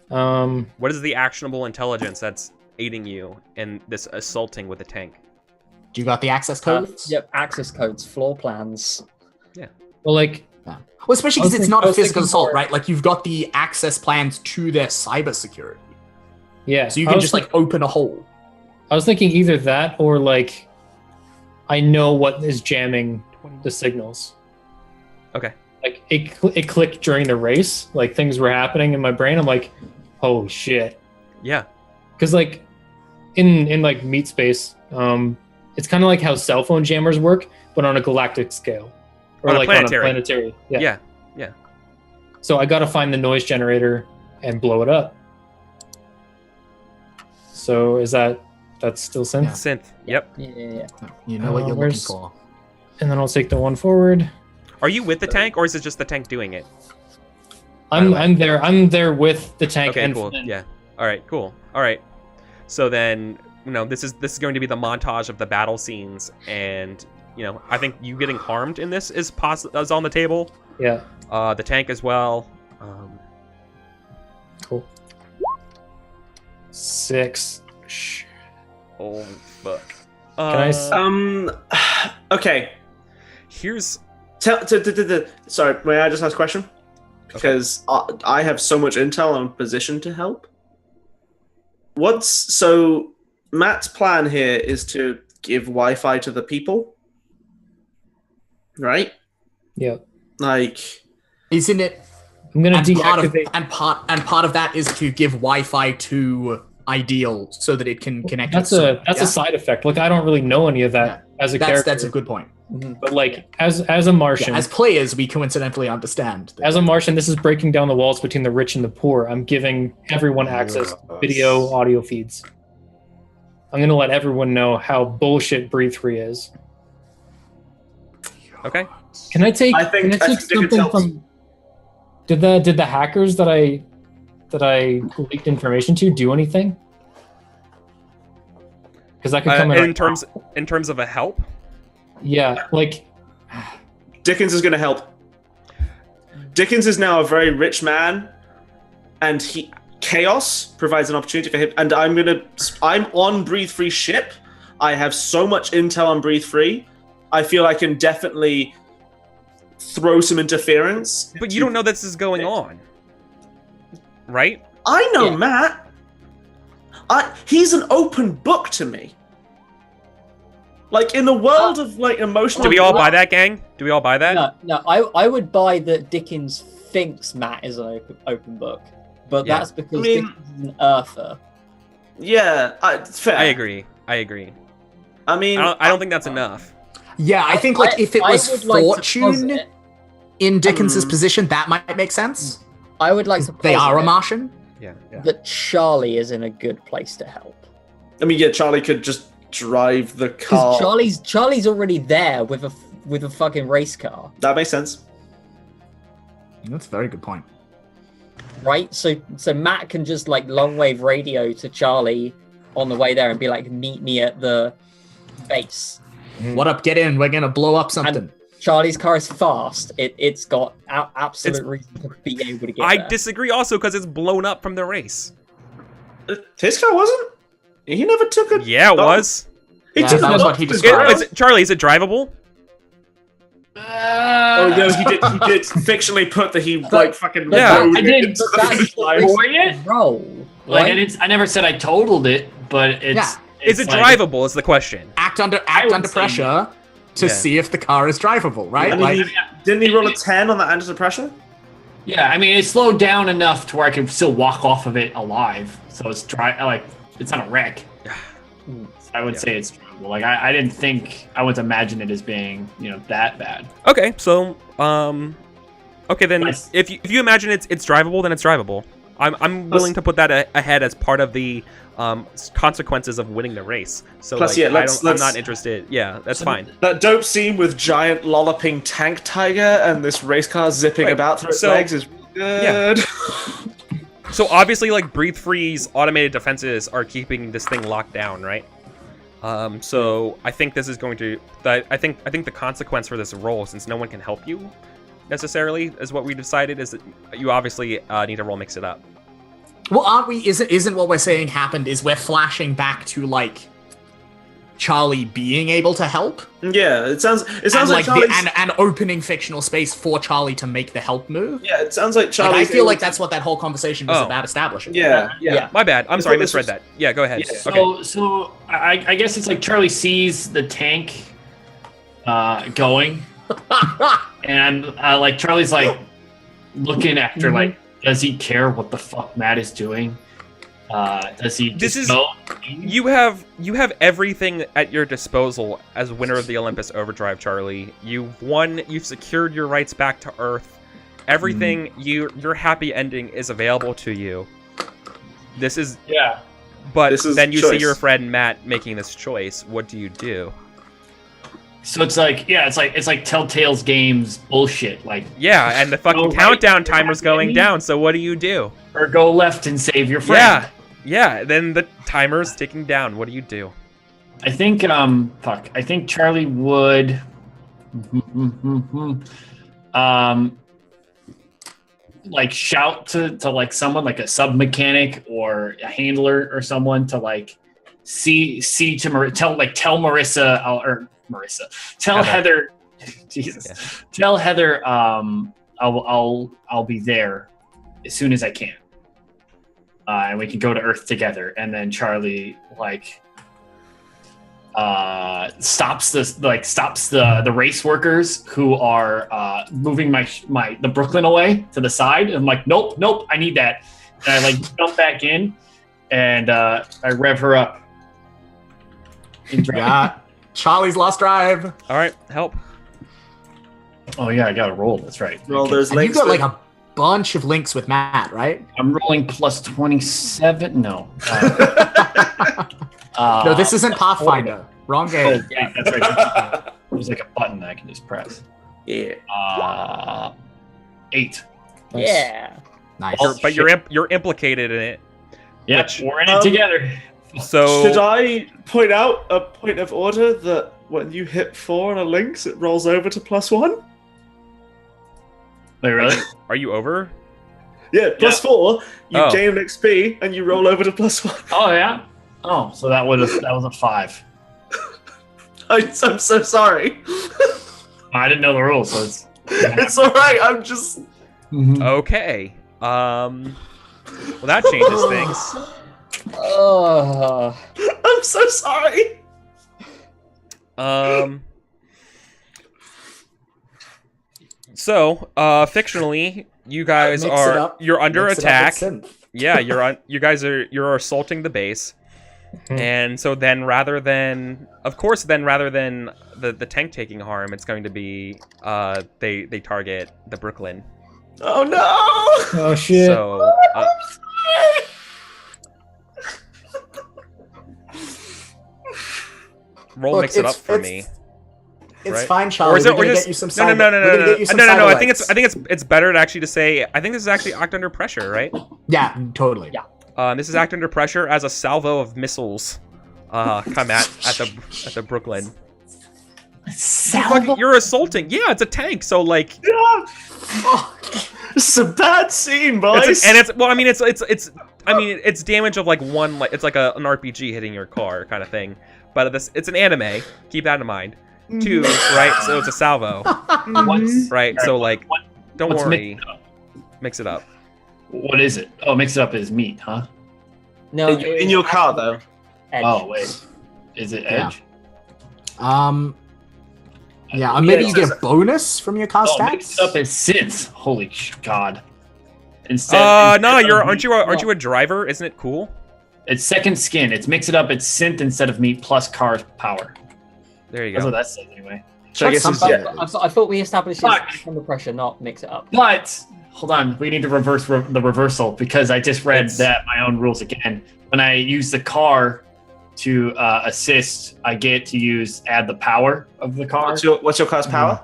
What is the actionable intelligence that's aiding you in this assaulting with the tank? Do you got the access codes? Yep, access codes, floor plans. Yeah. Well, like, Well, especially because it's not a physical assault, right? Like, you've got the access plans to their cybersecurity. yeah. So you can just, like, open a hole. I was thinking either that or, like, I know what is jamming the signals. Okay. Like, it clicked during the race. Like, things were happening in my brain. I'm like, holy shit. Yeah. Because, like, in like, meat space, it's kind of like how cell phone jammers work, but on a galactic scale. Or, On a like, planetary. on a planetary. Yeah. So I got to find the noise generator and blow it up. So is that's still synth? Yeah. Synth. Yep. Yeah. You know what you're looking where's- for. And then I'll take the one forward. Are you with the tank, or is it just the tank doing it? I'm there with the tank Okay, and cool. Flynn. Yeah. All right, cool. All right. So then, this is going to be the montage of the battle scenes, and I think you getting harmed in this is on the table. Yeah. The tank as well. Cool. 6. Shh. Oh fuck. Can Okay. Here's. Sorry, may I just ask a question? Because I have so much intel, I'm positioned to help. So Matt's plan here is to give Wi-Fi to the people, right? Yeah. Like, Isn't it? I'm gonna And deactivate. part of that is to give Wi-Fi to Ideal so that it can connect. That's with a side effect. Like, I don't really know any of that as a character. That's a good point. But like as a Martian, Yeah, as players, we coincidentally understand. as a Martian, this is breaking down the walls between the rich and the poor. I'm giving everyone access to video, audio feeds. I'm gonna let everyone know how bullshit Breathe Free is. Okay. Can I take? I think something helps. from? Did the hackers that I leaked information to do anything? Because I could come in terms of a help. Yeah, like Dickens is going to help. Dickens is now a very rich man, and chaos provides an opportunity for him. And I'm on Breathe Free ship. I have so much intel on Breathe Free. I feel I can definitely throw some interference. But you don't know this is going on, right? I know, Yeah. Matt. He's an open book to me. Like, in the world of, like, emotional... Do we all buy that, gang? Do we all buy that? No, I would buy that Dickens thinks Matt is an open book, but Yeah. that's because Dickens is an earther. Yeah, it's fair. I agree. I mean... I don't think that's enough. Yeah, I think like if it I was would like to Fortune posit- in Dickens's position, that might make sense. I would like to They are a posit Martian. Yeah. that Charlie is in a good place to help. I mean, yeah, Charlie could just drive the car. Because Charlie's already there with a fucking race car, That makes sense. That's a very good point. right? So Matt can just like long wave radio to Charlie on the way there and be like, meet me at the base. What up? Get in. We're gonna blow up something. And Charlie's car is fast. It's got absolute reason to be able to get I there. disagree also because it's blown up from the race. His car wasn't? He never took it. Yeah, it was. He Yeah, took that it was off what he the described. ground. Charlie, is it drivable? Oh no, he did fictionally put that he like fucking Yeah. rode I did, into but the that's finish line. for it. Roll. Like right? I never said I totaled it, but it's. Yeah. Is it like- drivable? Is the question. Act under would say pressure to Yeah. see if the car is drivable, right? I mean, didn't he roll a 10 on that under pressure? Yeah, I mean, it slowed down enough to where I could still walk off of it alive. So it's it's not a wreck. So I would say it's drivable. Like I didn't think I would imagine it as being that bad. Okay, so okay then Nice. if you imagine it's drivable, then it's drivable. I'm willing to put that ahead as part of the consequences of winning the race. So Plus, like, yeah, I'm not interested. Yeah, that's fine. That dope scene with giant lolloping tank tiger and this race car zipping Right, about through its so- legs is good. So obviously, like Breathe Free's automated defenses are keeping this thing locked down, right? So I think this is going to. I think the consequence for this roll, since no one can help you necessarily, is what we decided is that you obviously need to roll mix it up. Well, aren't we? Isn't what we're saying happened? Is we're flashing back to like Charlie being able to help? Yeah, it sounds and, like Charlie's... and opening fictional space for Charlie to make the help move. Yeah, it sounds like Charlie. I feel like that's what that whole conversation was about establishing. Yeah. My bad. I'm sorry, I misread that. Yeah, go ahead. Yeah, Okay. So I guess it's like Charlie sees the tank going, and like Charlie's like looking after like, does he care what the fuck Matt is doing? Does he just know? You have everything at your disposal as winner of the Olympus Overdrive, Charlie. You've won. You've secured your rights back to Earth. Everything your happy ending is available to you. This is But then you see your friend Matt making this choice. What do you do? So it's like it's like Telltale's games bullshit. Like and the fucking countdown timer's going down. So what do you do? Or go left and save your friend. Yeah. Then the timer's ticking down. What do you do? I think I think Charlie would like shout to like someone like a sub mechanic or a handler or someone to like tell Heather Jesus. Tell Heather I'll be there as soon as I can. And we can go to Earth together. And then Charlie like stops the race workers who are moving the Brooklyn away to the side. And I'm like, nope, I need that. And I like jump back in and I rev her up. Yeah. Charlie's lost drive. All right, help. Oh yeah, I got to roll. That's right. Roll those links. You got like a bunch of links with Matt, right? I'm rolling plus 27. No. No, this isn't Pathfinder. Wrong game. Oh, yeah, that's right. There's like a button that I can just press. Yeah. 8. Yeah. Nice. But you're implicated in it. Yeah, we're in it together. So should I point out a point of order that when you hit 4 on a links, it rolls over to +1? Wait, really? Are you over? Yeah, +4. You gain XP and you roll over to +1. Oh yeah. Oh, so that was a 5. I'm so sorry. I didn't know the rules, so it's all right. I'm just okay. Well, that changes things. I'm so sorry. So, fictionally, you guys you're under attack. Yeah, you're assaulting the base. And so then rather than the tank taking harm, it's going to be they target the Brooklyn. Oh no! Oh shit. So roll mix it up for me. It's right? fine, Charlie. We're gonna get you some side. No. I think it's better to actually say. I think this is actually act under pressure, right? Yeah, totally. Yeah. This is act under pressure as a salvo of missiles come at the Brooklyn. You're assaulting. Yeah, it's a tank. So like. Yeah. This is a bad scene, boys. It's damage of like one. Like it's like an RPG hitting your car kind of thing. But it's an anime. Keep that in mind. 2, right? So it's a salvo. Right? So like, don't worry. Mix it up. What is it? Oh, mix it up as meat, huh? No, in your car though. Edge. Oh wait, is it edge? Yeah, maybe you get a bonus from your car stats. Mix it up as synth. Holy god! Instead, no, aren't you a driver? Isn't it cool? It's second skin. It's mix it up. It's synth instead of meat plus car power. There you go. That's what that says anyway. So I guess I thought we established it's under pressure, not mix it up. But hold on, we need to reverse the reversal because I just read that my own rules again. When I use the car to assist, I get to add the power of the car. What's your car's power?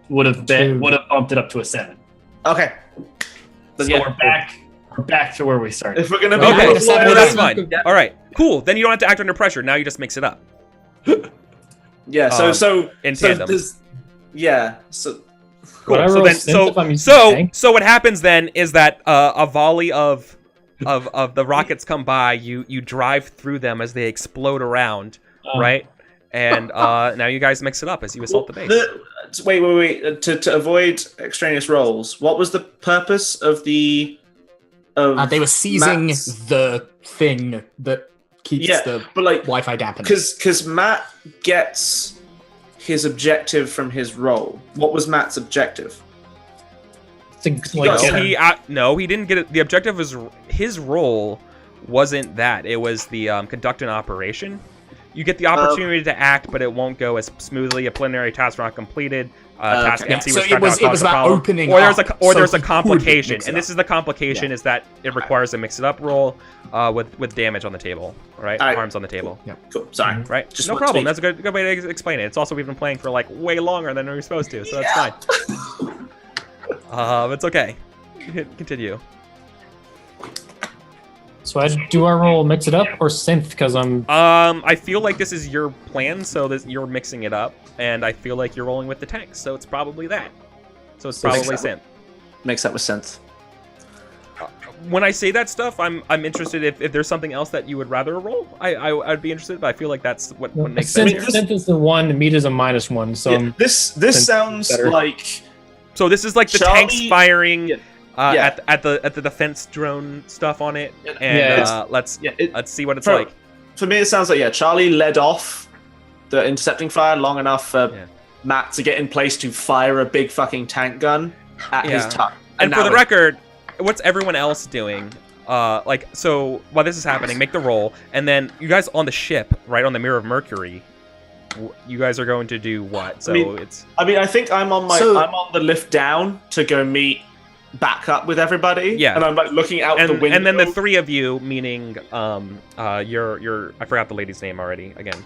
Would have bumped it up to a 7. Okay. So we're back to where we started. If we're gonna be well, that's fine. All right, cool. Then you don't have to act under pressure. Now you just mix it up. Yeah. So in tandem. Cool. So what happens then is that a volley of of the rockets come by, you drive through them as they explode around, right? And now you guys mix it up as you assault the base. Wait. To avoid extraneous rolls, what was the purpose of the? They were seizing Matt's... the thing that keeps the Wi-Fi dampened. Because Matt gets his objective from his roll. What was Matt's objective? No, he didn't get it. The objective was his role wasn't that. It was the conduct an operation. You get the opportunity to act, but it won't go as smoothly. A preliminary task not completed. Task MC so it was about opening there's a complication, and this is the complication is that it requires a mix it up roll with damage on the table, right? Harms on the table. Yeah, cool. Sorry, right? Just no problem. That's a good way to explain it. It's also we've been playing for like way longer than we were supposed to, so that's fine. It's okay. Continue. So do I roll mix it up or synth? Because I'm. I feel like this is your plan, so you're mixing it up, and I feel like you're rolling with the tanks, so it's probably that. So it's probably synth. Mix that with synth. When I say that stuff, I'm interested if there's something else that you would rather roll. I'd be interested, but I feel like that's what makes sense. Synth is the 1, meat is a -1, so this sounds better. Like. So this is like the tanks firing. At the defense drone stuff on it, and let's see what it's like. For me, it sounds like Charlie led off the intercepting fire long enough for Matt to get in place to fire a big fucking tank gun at his tuck. And for the record, what's everyone else doing? So while this is happening, make the roll, and then you guys on the ship, right on the Mirror of Mercury. You guys are going to do what? So I think I'm on the lift down to go meet. Back up with everybody, and I'm like looking out the window. And then the three of you, meaning your I forgot the lady's name already. Again,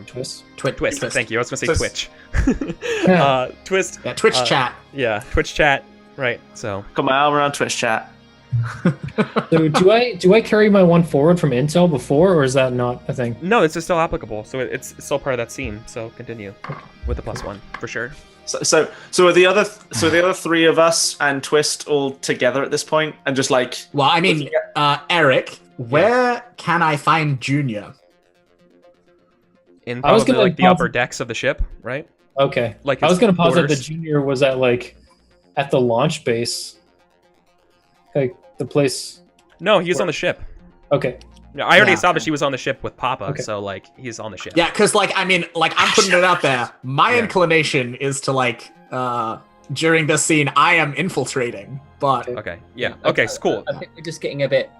Twist. Twist. Thank you. I was gonna say Twitch. Twist. Yeah, Twitch chat. Yeah, Twitch chat. Right. So come on, we're on Twitch chat. So do I carry my 1 forward from intel before, or is that not a thing? No, it's still applicable. So it's still part of that scene. So continue with the +1 for sure. So are the other 3 of us and Twist all together at this point, and just like? Well, I mean, Eric, where can I find Junior? In probably like the upper decks of the ship, right? Okay. Like I was going to posit that Junior was at the launch base, like the place. No, he was on the ship. Okay. Yeah, I already established he was on the ship with Papa, so like he's on the ship. Yeah, because I'm putting it out there. My inclination is to during this scene, I am infiltrating, but okay, it's cool. I think we're just getting a bit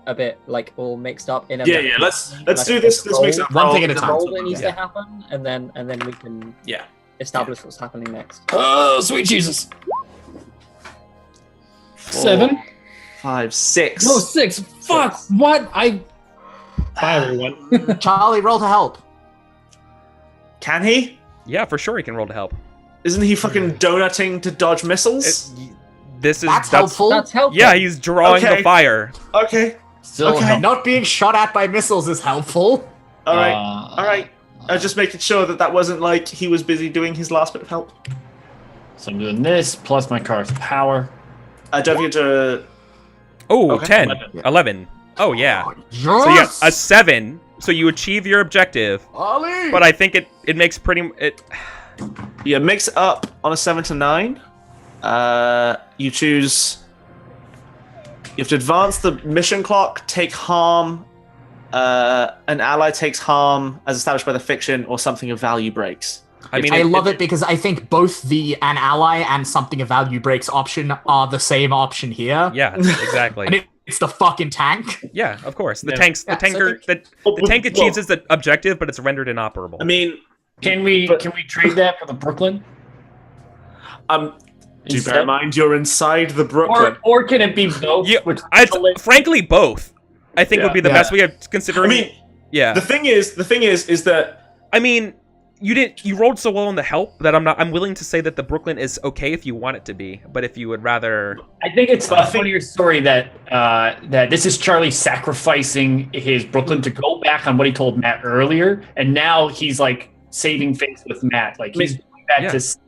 like all mixed up in a. Yeah. Let's do this. This makes one thing at a time. The roll that needs to happen, and then we can establish what's happening next. Oh, sweet Jesus! 7, 5, 6. No, 6. Fuck! What? Bye, everyone. Charlie, roll to help. Can he? Yeah, for sure he can roll to help. Isn't he fucking donutting to dodge missiles? That's helpful. That's helpful. Yeah, he's drawing the fire. Okay. Not being shot at by missiles is helpful. All right. I was just making sure that wasn't like he was busy doing his last bit of help. So I'm doing this plus my car's power. Don't forget to. Oh, 10, 11. Oh, yeah. Yes! So you got a 7, so you achieve your objective. Ollie! But I think it makes Yeah, mix up on a 7 to 9. You choose... You have to advance the mission clock, take harm, an ally takes harm as established by the fiction, or something of value breaks. I love it because I think both an ally and something of value breaks option are the same option here. Yeah, exactly. And it's the fucking tank. Yeah, of course. The tank achieves its objective, but it's rendered inoperable. I mean, can we trade that for the Brooklyn? Do you bear in mind you're inside the Brooklyn? Or can it be both? Yeah, frankly, both. I think would be the best way of considering. I mean, the thing is that I mean, you rolled so well on the help that I'm willing to say that the Brooklyn is okay if you want it to be, but if you would rather, I think it's a funnier story that this is Charlie sacrificing his Brooklyn to go back on what he told Matt earlier, and now he's like saving face with Matt, like he's doing that to his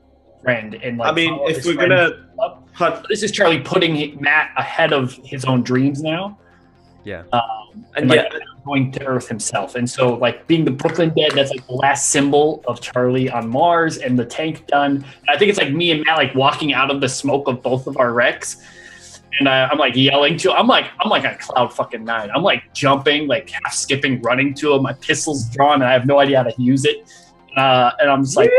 friend, and like. I mean, if we're gonna, this is Charlie putting Matt ahead of his own dreams now. Yeah. And like, going to Earth himself. And so, like, being the Brooklyn Dead, that's like the last symbol of Charlie on Mars, and the tank done. And I think it's like me and Matt, like, walking out of the smoke of both of our wrecks. And I'm like yelling to him. I'm like on cloud fucking 9. I'm like jumping, like half skipping, running to him. My pistol's drawn, and I have no idea how to use it. And I'm just like,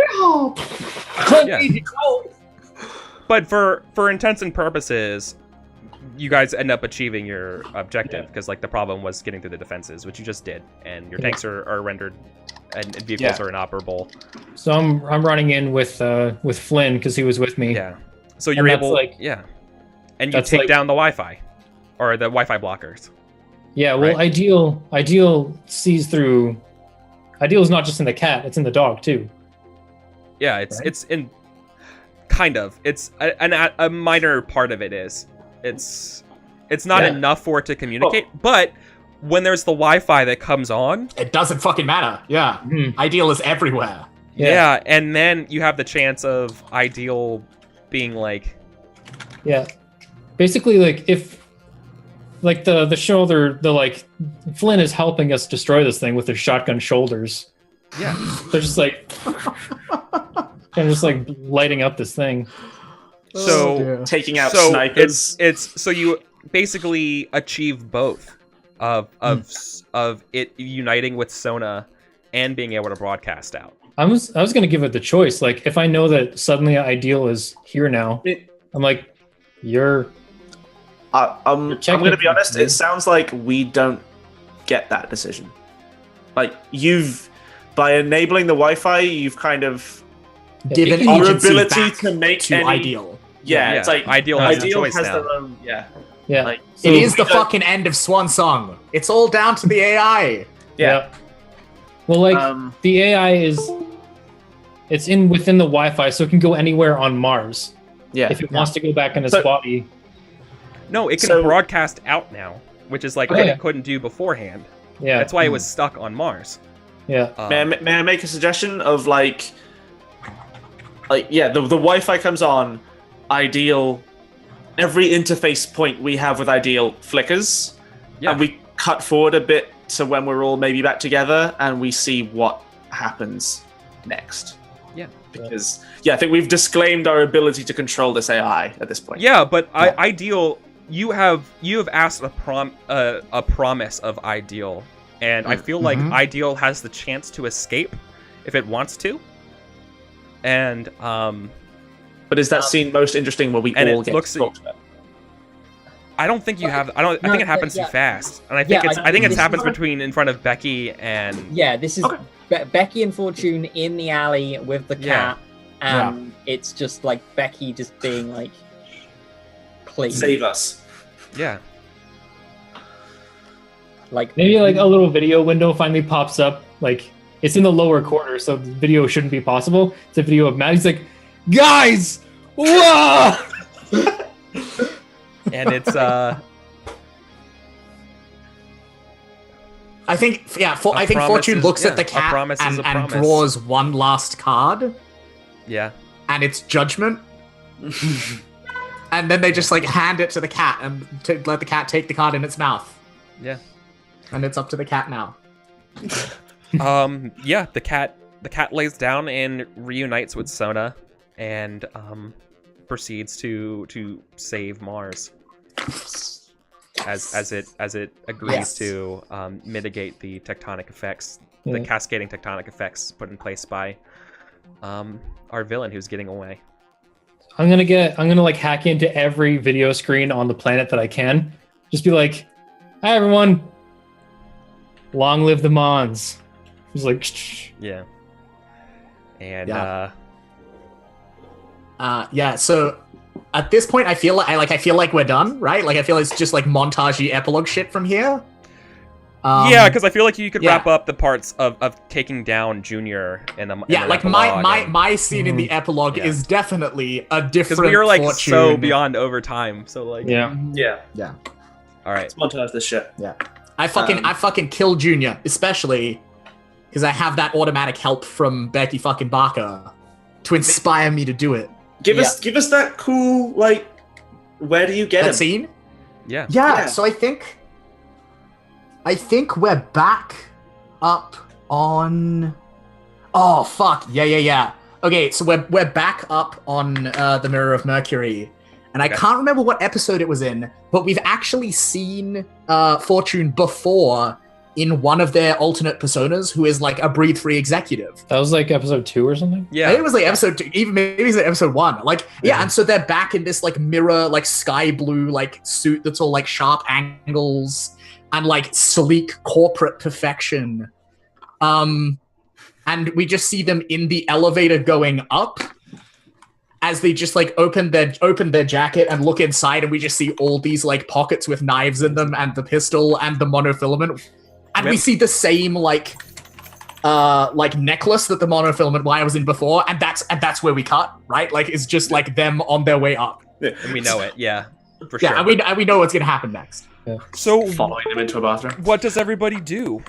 But for intents and purposes, you guys end up achieving your objective because like the problem was getting through the defenses, which you just did, and your tanks are rendered, and vehicles are inoperable. So I'm running in with Flynn because he was with me. Yeah. So you're able, and you take down the Wi-Fi, or the Wi-Fi blockers. Yeah. Well, right? Ideal sees through. Ideal is not just in the cat; it's in the dog too. Yeah, it's in. Kind of. It's a minor part of it is. It's not enough for it to communicate, but when there's the Wi-Fi that comes on, it doesn't fucking matter. Yeah. Ideal is everywhere. Yeah, and then you have the chance of Ideal being like... Yeah. Basically, like, if... Like, the shoulder, like, Flynn is helping us destroy this thing with their shotgun shoulders. Yeah. They're just like... and just, like, lighting up this thing. So taking out snipers. It's so you basically achieve both of it uniting with Sona and being able to broadcast out. I was gonna give it the choice. Like, if I know that suddenly Ideal is here now, I'm like, you're. I'm gonna be honest. It sounds like we don't get that decision. Like by enabling the Wi-Fi, you've kind of given our agency ability back to make to Ideal. Yeah, it's like Ideal has a choice now. their own. Yeah. Like, so it is the fucking end of Swan Song. It's all down to the AI. Yeah. Well, like the AI it's within the Wi-Fi, so it can go anywhere on Mars. Yeah. If it wants to go back in its body. No, it can broadcast out now, which is like what it couldn't do beforehand. Yeah. That's why it was stuck on Mars. Yeah. May I make a suggestion of the Wi-Fi comes on, Ideal, every interface point we have with Ideal flickers, and we cut forward a bit to when we're all maybe back together, and we see what happens next. Yeah. Because I think we've disclaimed our ability to control this AI at this point. Yeah, but Ideal, you have asked a promise of Ideal, and I feel like Ideal has the chance to escape if it wants to. And but is that scene most interesting where we all get talked about? I don't think you have. I think it happens too fast, and I think it happens between in front of Becky and. Yeah, this is Becky and Fortune in the alley with the cat, and it's just like Becky just being like, "Please save us." Yeah. Like maybe like a little video window finally pops up. Like it's in the lower corner, so the video shouldn't be possible. It's a video of Matt. He's like, "Guys, whoa!" And it's I think Fortune looks at the cat and draws one last card. Yeah. And it's judgment. And then they just like hand it to the cat and let the cat take the card in its mouth. Yeah. And it's up to the cat now. Yeah, the cat lays down and reunites with Sona and proceeds to save Mars. As it agrees to mitigate the tectonic effects, the cascading tectonic effects put in place by our villain who's getting away. I'm gonna like hack into every video screen on the planet that I can. Just be like, "Hi everyone, long live the Mons." Just like, yeah. And so at this point, I feel like we're done, right? Like I feel it's just like montagey epilogue shit from here. Yeah, because I feel like you could wrap up the parts of taking down Junior in the my scene in the epilogue is definitely a different. Because we were like Fortune. so beyond overtime, so like yeah. All right, let's montage this shit. Yeah, I fucking kill Junior, especially because I have that automatic help from Becky fucking Barker to inspire me to do it. Give us that cool, like, where do you get that him? scene? Yeah. So I think I think we're back up on. Oh fuck! Yeah. Okay, so we're back up on the Mirror of Mercury, and I can't remember what episode it was in, but we've actually seen Fortune before in one of their alternate personas, who is like a Breathe Free executive. That was like episode 2 or something? Yeah. I think it was like episode 2, even maybe it was like episode 1. Like, yeah, and so they're back in this like mirror, like sky blue, like suit that's all like sharp angles and like sleek corporate perfection. And we just see them in the elevator going up as they just like open their jacket and look inside, and we just see all these like pockets with knives in them and the pistol and the monofilament. And we see the same like necklace that the monofilament wire was in before, and that's where we cut, right? Like it's just like them on their way up. And we know it, yeah, for Yeah, sure. and we know what's gonna happen next. Yeah. So Following them into a bathroom. what does everybody do?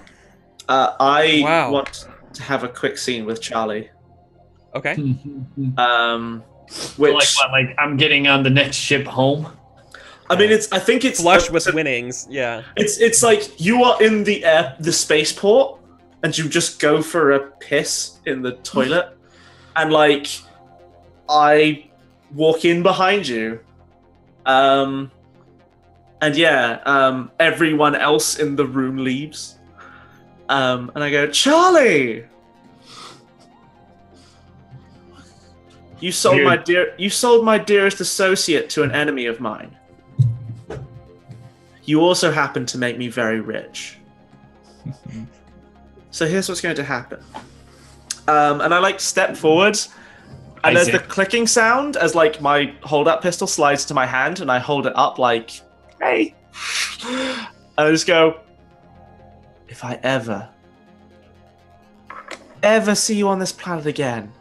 I Wow. want to have a quick scene with Charlie. Okay. Which like I'm getting on the next ship home. I mean, I think it's Flush with winnings, yeah. It's like you are in the spaceport and you just go for a piss in the toilet, and like I walk in behind you, and everyone else in the room leaves, and I go, Charlie, you sold my dearest associate to an enemy of mine. You also happen to make me very rich. So here's what's going to happen. And I like step forwards, and there's the clicking sound as like my hold-up pistol slides to my hand, and I hold it up like, hey. And I just go, if I ever see you on this planet again,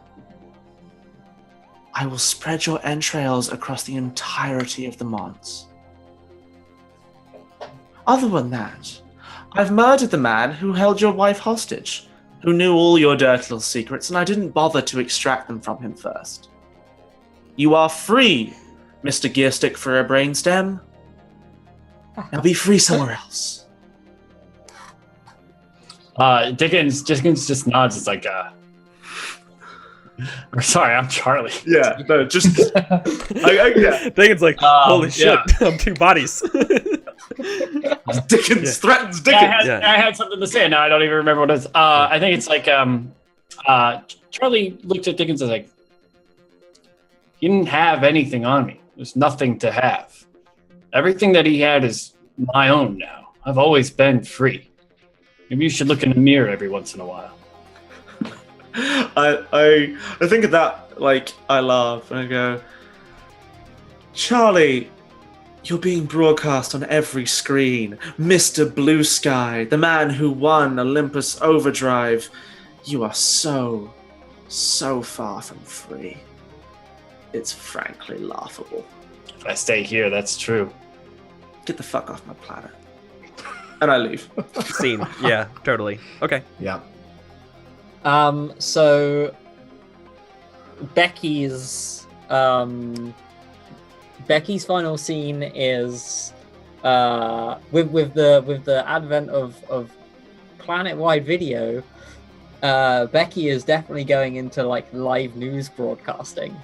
I will spread your entrails across the entirety of the Mons. Other than that, I've murdered the man who held your wife hostage, who knew all your dirty little secrets, and I didn't bother to extract them from him first. You are free, Mr. Gearstick for a brainstem. Now be free somewhere else. Dickens just nods. It's like, sorry, I'm Charlie. Yeah, no, just... yeah. Dickens like, holy shit, yeah. I'm 2 bodies. Dickens threatens Dickens. I had something to say. Now I don't even remember what it is. I think it's like Charlie looked at Dickens and was like, he didn't have anything on me. There's nothing to have. Everything that he had is my own now. I've always been free. Maybe you should look in the mirror every once in a while. I think of that, like, I laugh and I go, Charlie, you're being broadcast on every screen. Mr. Blue Sky, the man who won Olympus Overdrive. You are so far from free. It's frankly laughable. If I stay here, that's true. Get the fuck off my planet. And I leave. Scene, yeah, totally. Okay. Yeah. So Becky's final scene is with the advent of planet-wide video. Becky is definitely going into like live news broadcasting.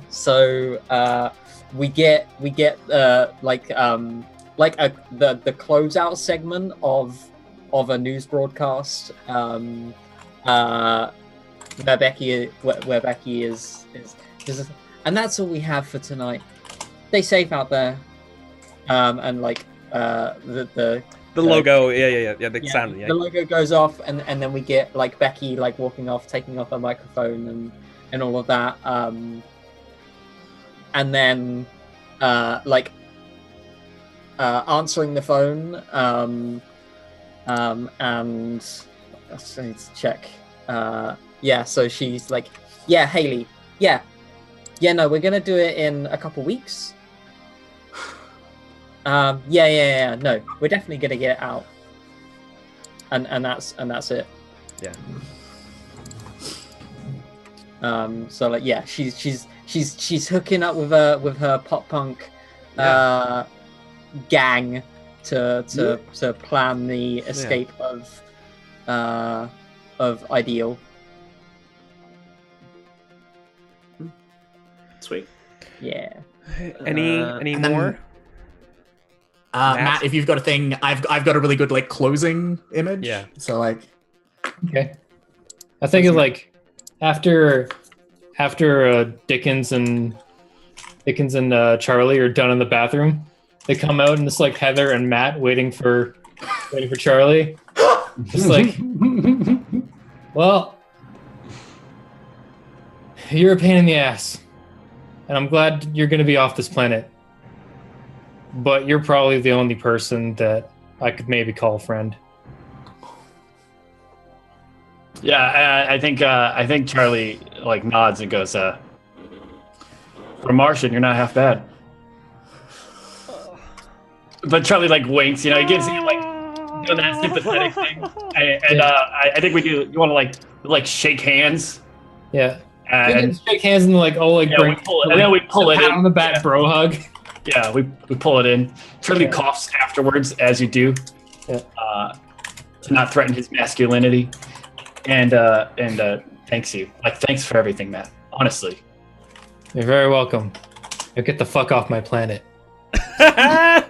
So we get the closeout segment of a news broadcast where Becky is, and that's all we have for tonight. Stay safe out there, and like the logo, the sound, the logo goes off, and then we get like Becky like walking off, taking off her microphone and all of that, and then answering the phone, and I need to check. So she's like, yeah, Haley, no, we're gonna do it in a couple weeks. No, we're definitely gonna get it out, and that's it. Yeah. So like, yeah, she's hooking up with her pop punk gang, to plan the escape of Ideal. Sweet. Yeah. Any more? Matt, if you've got a thing, I've got a really good like closing image. Yeah. So like, Okay. I think it's like after Dickens and Charlie are done in the bathroom, they come out and it's like Heather and Matt waiting for Charlie. Just like, well, you're a pain in the ass, and I'm glad you're going to be off this planet. But you're probably the only person that I could maybe call a friend. Yeah, I think Charlie like nods and goes, "For a Martian, you're not half bad." But Charlie like winks, you know, he gives you like that sympathetic thing, and I think we do. You want to like shake hands, Yeah. and Shake hands and like we pull it, and then we pull it pat in. on the back, bro hug. Yeah, we pull it in. Charlie coughs afterwards, as you do, Yeah. To not threaten his masculinity, and thanks you. Like, thanks for everything, Matt. Honestly. You're very welcome. Now get the fuck off my planet. And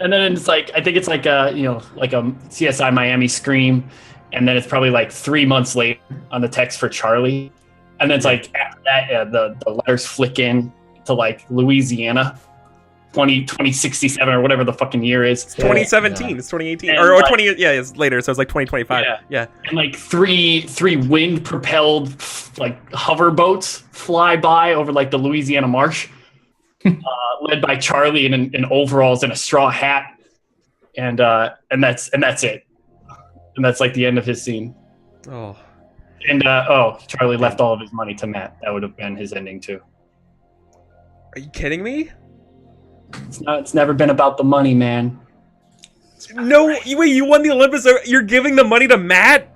then it's like, I think it's like a CSI Miami Scream, and then it's probably like 3 months later on the text for Charlie, and then it's like after that the letters flick in to like Louisiana, 2067 or whatever the fucking year is. It's 2017. It's 2018 And or like, 20. Yeah, it's later, so it's like 2025. Yeah. And like three wind propelled like hover boats fly by over like the Louisiana marsh. Led by Charlie in overalls and a straw hat, and that's it, and that's like the end of his scene. Oh, and Charlie left all of his money to Matt. That would have been his ending too. are you kidding me? It's never been about the money, man. No, wait, you won the Olympus. You're giving the money to Matt?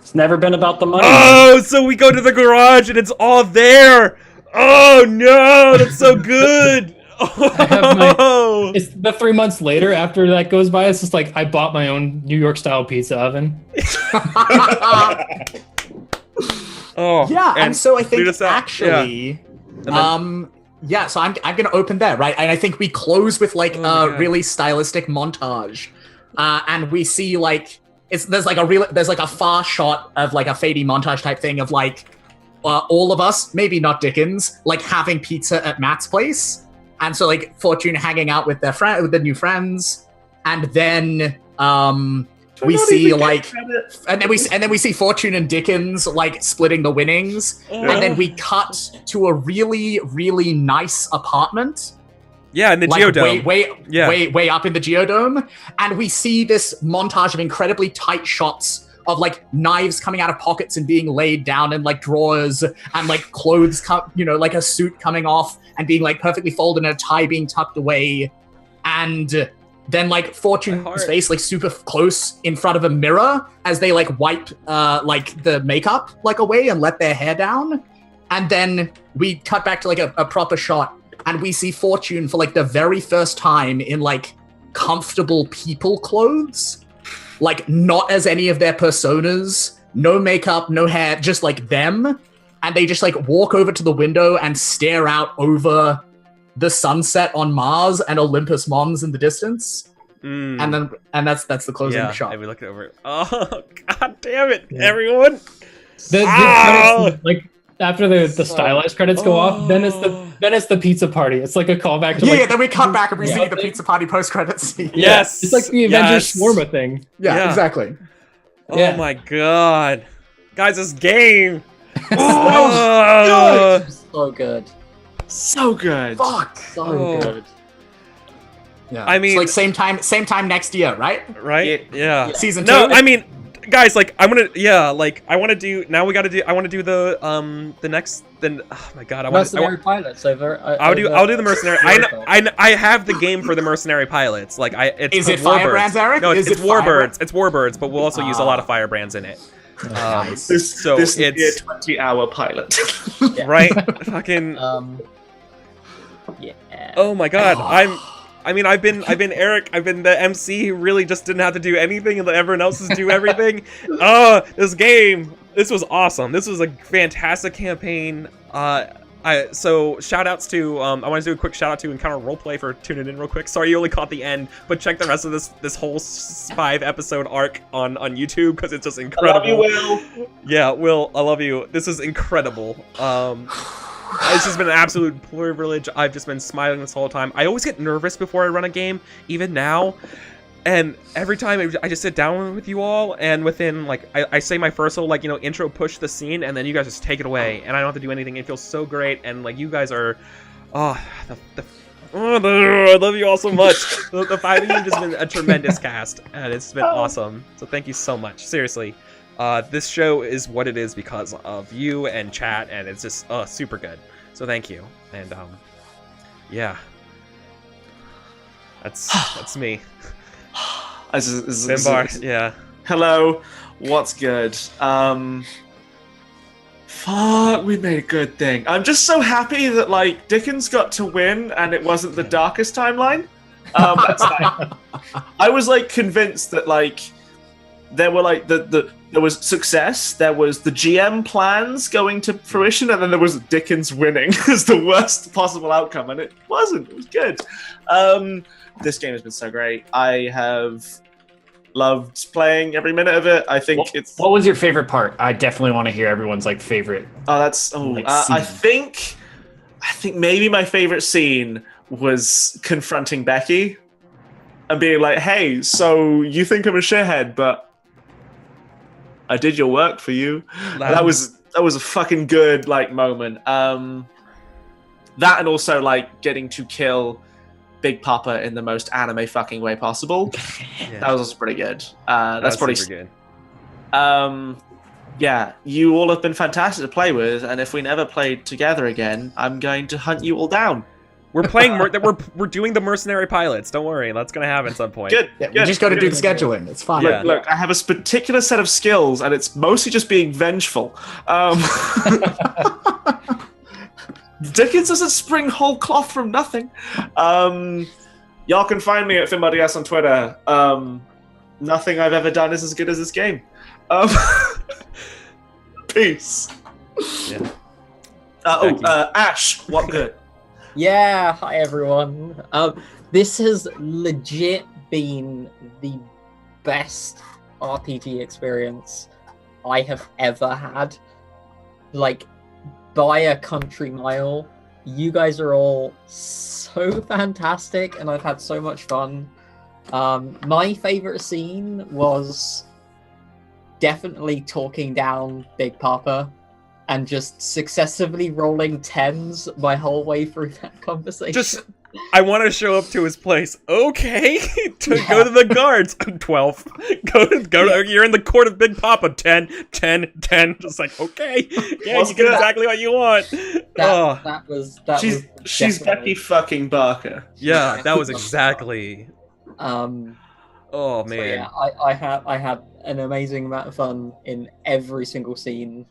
It's never been about the money. Oh, so we go to the garage and it's all there. Oh no, that's so good. Oh. It's the 3 months later after that goes by. It's just like I bought my own New York style pizza oven. Oh yeah, and so I think actually, so I'm gonna open there, right? And I think we close with like a really stylistic montage, and we see like there's like a far shot of like a fadey montage type thing of like. All of us, maybe not Dickens, like having pizza at Matt's place, and so like Fortune hanging out with with the new friends, and then we see like, and then we see Fortune and Dickens like splitting the winnings, and then we cut to a really really nice apartment. Yeah, in the like, Geodome. Way up in the Geodome, and we see this montage of incredibly tight shots. Of like knives coming out of pockets and being laid down in like drawers, and like clothes, like a suit coming off and being like perfectly folded and a tie being tucked away, and then like Fortune's face like super close in front of a mirror as they like wipe like the makeup like away and let their hair down, and then we cut back to like a proper shot and we see Fortune for like the very first time in like comfortable people clothes. Like, not as any of their personas, no makeup, no hair, just like them. And they just like walk over to the window and stare out over the sunset on Mars and Olympus Mons in the distance. And that's the closing shot. And we look over. Oh, god damn it, everyone. The credits, like after the stylized credits go off, then it's the pizza party. It's like a callback to then we cut back and we see the pizza party post-credits scene. Yes. It's like the Avengers Swarma thing. Yeah, exactly. Oh my god. Guys, this game. So good. So good. Fuck. So good. Yeah. I mean, it's like same time next year, right? Right? Yeah. Season 2. No, I mean, guys, like I want to do the next. Then oh my god, Mercenary Pilots over. I'll do the mercenary. I have the game for the mercenary pilots. Like is it Firebrands, Eric? No, it's Warbirds. It's Warbirds, but we'll also use a lot of Firebrands in it. This will be a 20-hour pilot. Right? Fucking. Yeah. Yeah. Oh my god, I've been Eric, I've been the MC who really just didn't have to do anything and let everyone else just do everything. This was awesome. This was a fantastic campaign. So shout outs to, I want to do a quick shout out to Encounter Roleplay for tuning in real quick. Sorry you only caught the end, but check the rest of this whole 5-episode arc on YouTube because it's just incredible. I love you, Will. Yeah, Will, I love you. This is incredible. It's just been an absolute privilege. I've just been smiling this whole time. I always get nervous before I run a game, even now. And every time I just sit down with you all, and within, like, I say my first little, like, intro push the scene, and then you guys just take it away, and I don't have to do anything. It feels so great, and, like, you guys are, I love you all so much. The 5 of you have just been a tremendous cast, and it's been awesome. So thank you so much. Seriously. This show is what it is because of you and chat, and it's just super good. So thank you, and yeah, that's me. Finbar, yeah. Hello, what's good? Fuck, we made a good thing. I'm just so happy that like Dickens got to win, and it wasn't the darkest timeline. That's like, I was like convinced that like there were like there was success, there was the GM plans going to fruition, and then there was Dickens winning as the worst possible outcome, and it wasn't. It was good. This game has been so great. I have loved playing every minute of it. I think it's... What was your favorite part? I definitely want to hear everyone's like favorite. I think maybe my favorite scene was confronting Becky and being like, hey, so you think I'm a shithead, but I did your work for you. That was a fucking good like moment. That and also like getting to kill Big Papa in the most anime fucking way possible. Yeah. That was also pretty good. That's pretty super good. Yeah, you all have been fantastic to play with, and if we never played together again, I'm going to hunt you all down. We're playing. We're doing the mercenary pilots. Don't worry, that's gonna happen at some point. Good. Yeah, we just got to do the scheduling. It's fine. Yeah. Look, I have a particular set of skills, and it's mostly just being vengeful. Dickens doesn't spring whole cloth from nothing. Y'all can find me at FinBuddyS on Twitter. Nothing I've ever done is as good as this game. Peace. Yeah. Ash, what good? Yeah, hi everyone. This has legit been the best RPG experience I have ever had. Like, by a country mile. You guys are all so fantastic, and I've had so much fun. My favorite scene was definitely talking down Big Papa and just successively rolling 10s my whole way through that conversation. I want to show up to his place. Okay, go to the guards. 12. Go. You're in the court of Big Papa. 10. Just like, okay, yeah, you get exactly what you want. She's Becky fucking Barker. Yeah, that was exactly. Oh man. So yeah, I had an amazing amount of fun in every single scene.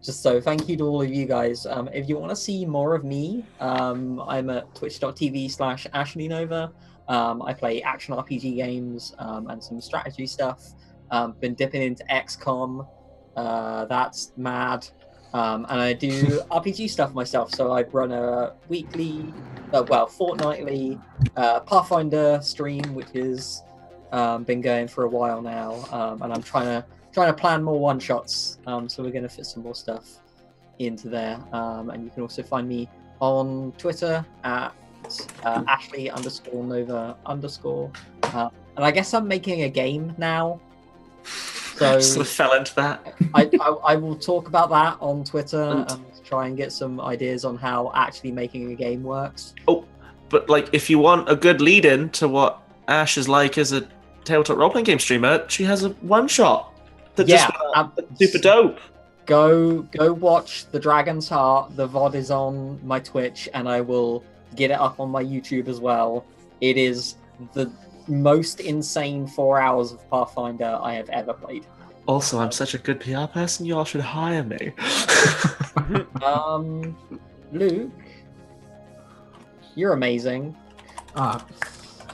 Just so thank you to all of you guys. If you want to see more of me, I'm at twitch.tv/AshleyNova. I play action RPG games and some strategy stuff. Been dipping into XCOM. That's mad. And I do RPG stuff myself. So I run a weekly, fortnightly Pathfinder stream, which has been going for a while now. And I'm trying to plan more one-shots, so we're going to fit some more stuff into there. And you can also find me on Twitter at Ashley_Nova_. And I guess I'm making a game now. So sort of fell into that. I will talk about that on Twitter and try and get some ideas on how actually making a game works. Oh, but like if you want a good lead-in to what Ash is like as a tabletop role-playing game streamer, she has a one-shot. Super dope. Go watch The Dragon's Heart. The VOD is on my Twitch, and I will get it up on my YouTube as well. It is the most insane 4 hours of Pathfinder I have ever played. Also, I'm such a good PR person, you all should hire me. Luke, You're amazing.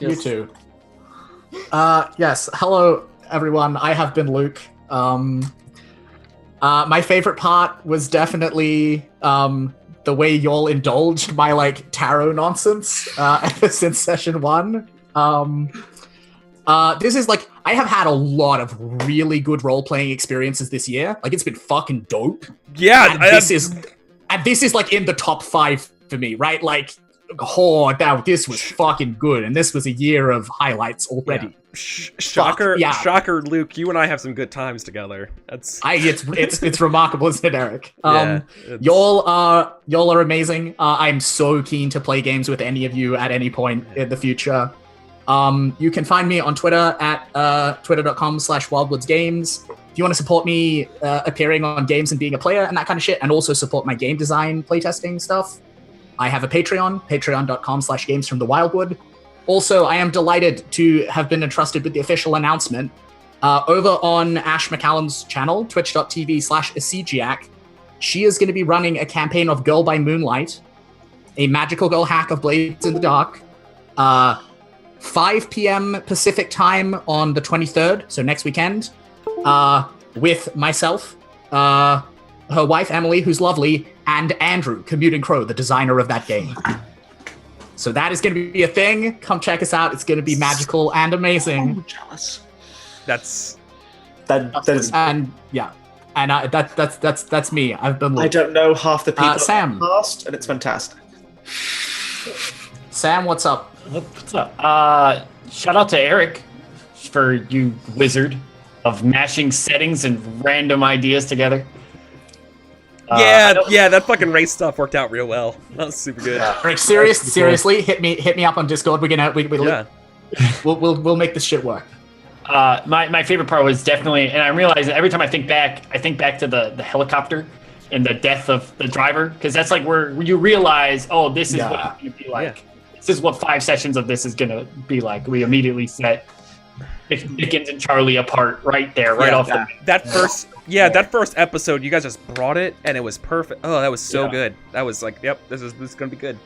You too. Yes. Hello, everyone. I have been Luke. My favorite part was definitely the way y'all indulged my like tarot nonsense since session 1. This is like, I have had a lot of really good role-playing experiences this year. Like, it's been fucking dope. Yeah, this is like in the top 5 for me, right? Like, this was fucking good, and this was a year of highlights already. Yeah. Shocker, Luke, you and I have some good times together. It's remarkable, isn't it, Eric? Y'all are amazing. I'm so keen to play games with any of you at any point in the future. You can find me on Twitter at twitter.com/wildwoodsgames. If you want to support me appearing on games and being a player and that kind of shit, and also support my game design playtesting stuff, I have a Patreon, patreon.com/gamesfromthewildwood. Also, I am delighted to have been entrusted with the official announcement over on Ash McCallum's channel, twitch.tv/Asigiac. She is going to be running a campaign of Girl by Moonlight, a magical girl hack of Blades in the Dark, 5 p.m. Pacific time on the 23rd, so next weekend, with myself, her wife Emily, who's lovely, and Andrew, Commuting Crow, the designer of that game. So that is going to be a thing. Come check us out. It's going to be magical and amazing. I'm jealous. That's and yeah, and that's me. I've been. I don't know half the people Sam. past, and it's fantastic. Sam, what's up? What's up? Shout out to Eric for you wizard of mashing settings and random ideas together. That fucking race stuff worked out real well. That was super good. Eric, seriously, hit me up on Discord. We'll make this shit work. My favorite part was definitely, and I realize that every time I think back to the helicopter and the death of the driver, because that's like where you realize, oh, this is what it's going to be like. Yeah. This is what 5 sessions of this is going to be like. We immediately set Dickens and Charlie apart right there, off the that first episode. You guys just brought it, and it was perfect. Oh, that was so good. That was like, yep, this is going to be good.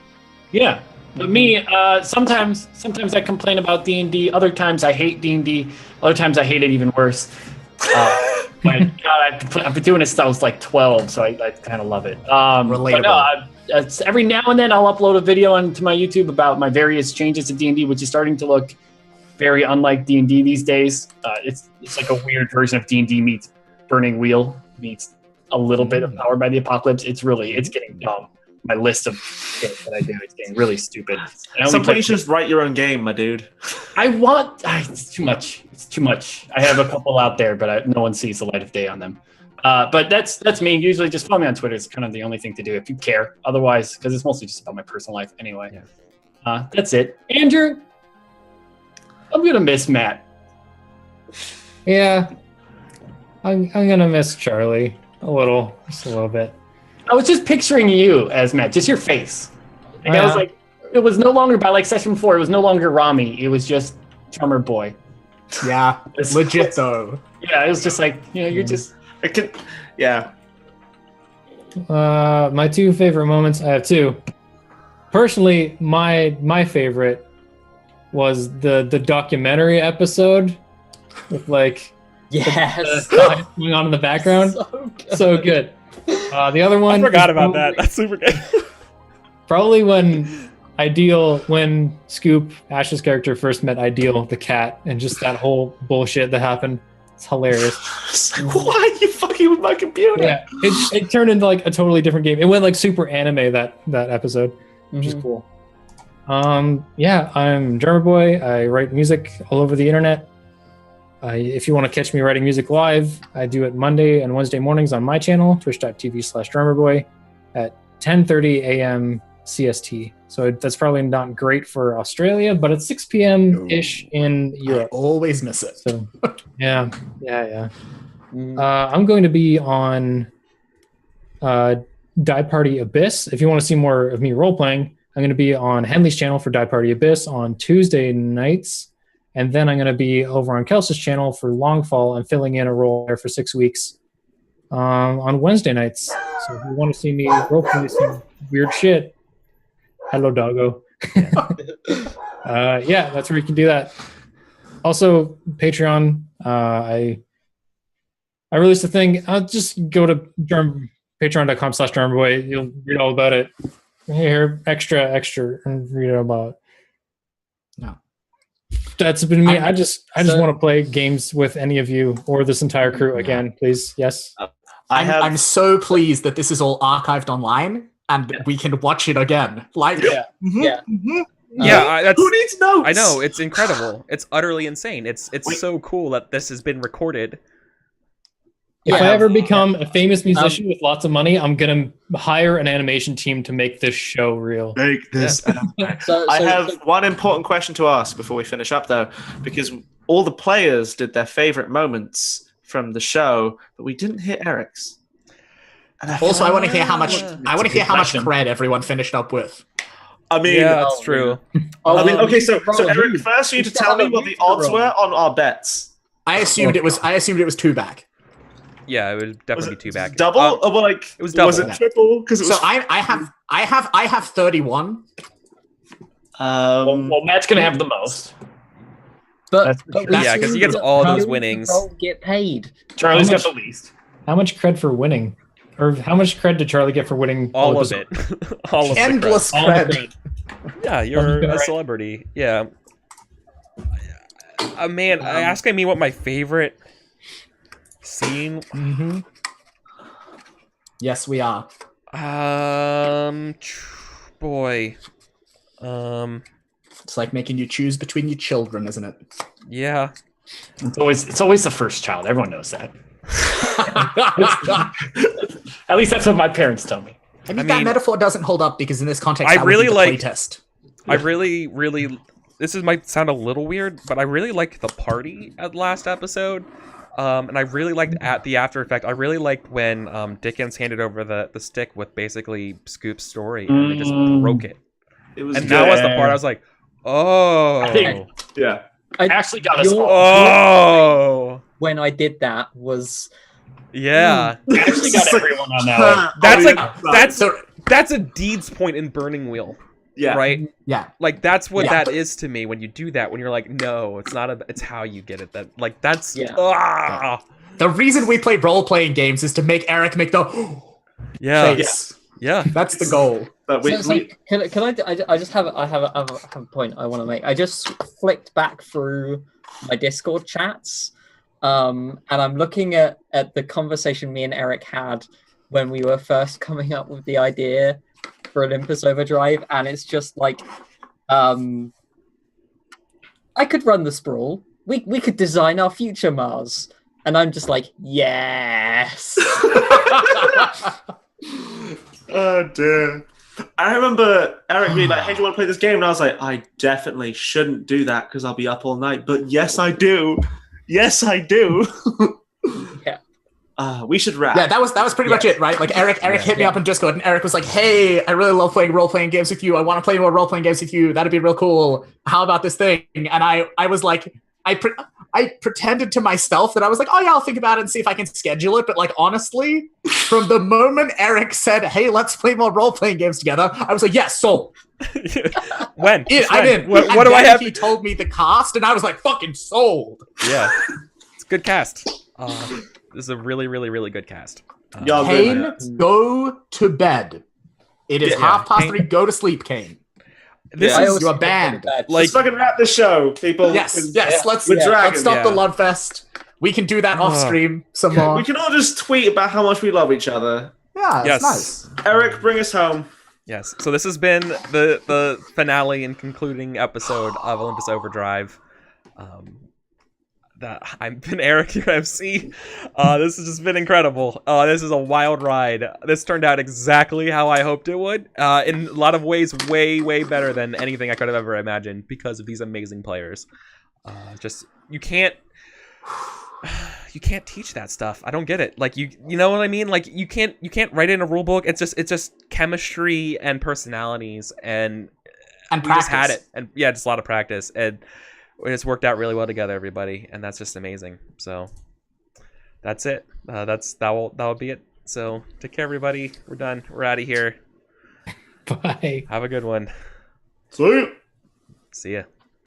Yeah. But me, sometimes I complain about D&D. Other times I hate D&D. Other times I hate it even worse. But God, I've been doing this since I was like 12, so I kind of love it. Relatable. But no, every now and then I'll upload a video onto my YouTube about my various changes to D&D, which is starting to look very unlike D&D these days. It's like a weird version of D&D meets Burning Wheel meets a little bit of Powered by the Apocalypse. It's getting dumb. My list of things that I do is getting really stupid. Sometimes just write your own game, my dude. It's too much. It's too much. I have a couple out there, but no one sees the light of day on them. But that's me. Usually just follow me on Twitter. It's kind of the only thing to do if you care. Otherwise, because it's mostly just about my personal life anyway. Yeah. That's it. Andrew, I'm going to miss Matt. Yeah. I'm going to miss Charlie just a little bit. I was just picturing you as Matt, just your face. I was like, it was no longer, by like session 4, it was no longer Rami. It was just Drummer Boy. Yeah, legit though. Yeah, it was just like, you're just... My 2 favorite moments, I have 2. Personally, my favorite was the documentary episode with like the going on in the background. So good. The other one, I forgot about that. That's super good. Probably when Scoop, Ash's character, first met Ideal, the cat, and just that whole bullshit that happened. It's hilarious. It's like, why are you fucking with my computer? Yeah, it turned into like a totally different game. It went like super anime that episode, which is cool. I'm Drummer Boy. I write music all over the internet. If you want to catch me writing music live, I do it Monday and Wednesday mornings on my channel, twitch.tv/drummerboy at 10:30 a.m. CST. So that's probably not great for Australia, but it's 6 p.m.-ish in Europe. I always miss it. So, yeah. I'm going to be on Die Party Abyss. If you want to see more of me role-playing, I'm going to be on Henley's channel for Die Party Abyss on Tuesday nights. And then I'm going to be over on Kels's channel for Longfall. I'm filling in a role there for 6 weeks on Wednesday nights. So if you want to see me roleplay some weird shit, hello, doggo. Yeah, that's where you can do that. Also, Patreon. I released a thing. I'll just go to patreon.com/DermBoy. You'll read all about it. Here, extra, and read all about it. No. That's been me. I just want to play games with any of you or this entire crew again, please. Yes. I'm so pleased that this is all archived online and we can watch it again. Like, That's, who needs notes? I know, it's incredible. It's utterly insane. It's so cool that this has been recorded. If I ever become a famous musician with lots of money, I'm gonna hire an animation team to make this show real. Make this. I have one important question to ask before we finish up, though, because all the players did their favorite moments from the show, but we didn't hear Eric's. And I want to hear how much. I want to hear how much cred everyone finished up with. I mean, that's true. Okay, so Eric, first you need to tell me what the odds were on our bets. I assumed it was 2 back. Yeah, it would definitely be 2 back. Double? Or it was double. Was it triple? Because it was. So I have 31. Well, Matt's gonna have the most. But yeah, because he gets all those winnings. Get paid. Charlie's got the least. How much cred for winning? Or how much cred did Charlie get for winning? All of it. All of endless the cred. Yeah, you're a celebrity. Yeah. Man, asking me what my favorite scene. Mm-hmm. Yes, we are. Boy. It's like making you choose between your children, isn't it? Yeah. It's always the first child. Everyone knows that. At least that's what my parents tell me. I mean, that metaphor doesn't hold up because in this context, I really like playtest. I really. This might sound a little weird, but I really liked the party at last episode. And I really liked the after effect. I really liked when Dickens handed over the stick with basically Scoop's story, and they just broke it. That was the part I was like, oh. I actually got us. Oh. When I did that was. Yeah. I actually got everyone on that one. That's a Deed's point in Burning Wheel. Yeah. Right? Yeah. Like that's what that is to me when you do that, when you're like, no, it's not it's how you get it. That like that's The reason we play role-playing games is to make Eric make the face. Yeah. That's the goal. But I just have a point I want to make. I just flicked back through my Discord chats, and I'm looking at the conversation me and Eric had when we were first coming up with the idea for Olympus Overdrive, and it's just like, I could run the Sprawl. We could design our future Mars, and I'm just like, yes. Oh dear. I remember Eric being like, hey, do you want to play this game? And I was like, I definitely shouldn't do that because I'll be up all night. But yes, I do. Yes, I do. Yeah. We should wrap. Yeah, that was pretty much it, right? Like Eric hit me up in Discord, and Eric was like, hey, I really love playing role-playing games with you. I want to play more role-playing games with you. That'd be real cool. How about this thing? And I was like, I pretended to myself that I was like, oh yeah, I'll think about it and see if I can schedule it. But like, honestly, from the moment Eric said, hey, let's play more role-playing games together, I was like, yes, sold. When? I'm in. What do I have? He told me the cast, and I was like, fucking sold. Yeah. It's a good cast. This is a really, really, really good cast. Kane, go to bed. It is 3:30. Go to sleep, Kane. This is your band. Let's fucking wrap the show, people. Let's stop the love fest. We can do that off stream some more. We can all just tweet about how much we love each other. Yeah, it's nice. Eric, bring us home. Yes. So this has been the finale and concluding episode of Olympus Overdrive. I've been Eric, your MC. This has just been incredible. This is a wild ride. This turned out exactly how I hoped it would. In a lot of ways, way, way better than anything I could have ever imagined because of these amazing players. You can't teach that stuff. I don't get it. Like you know what I mean? Like you can't write it in a rule book. It's just chemistry and personalities and we practice. Just had it. And yeah, just a lot of practice and. It's worked out really well together, everybody, and that's just amazing. So that's it. That will be it. So take care, everybody. We're done. We're out of here. Bye. Have a good one. See ya. See ya.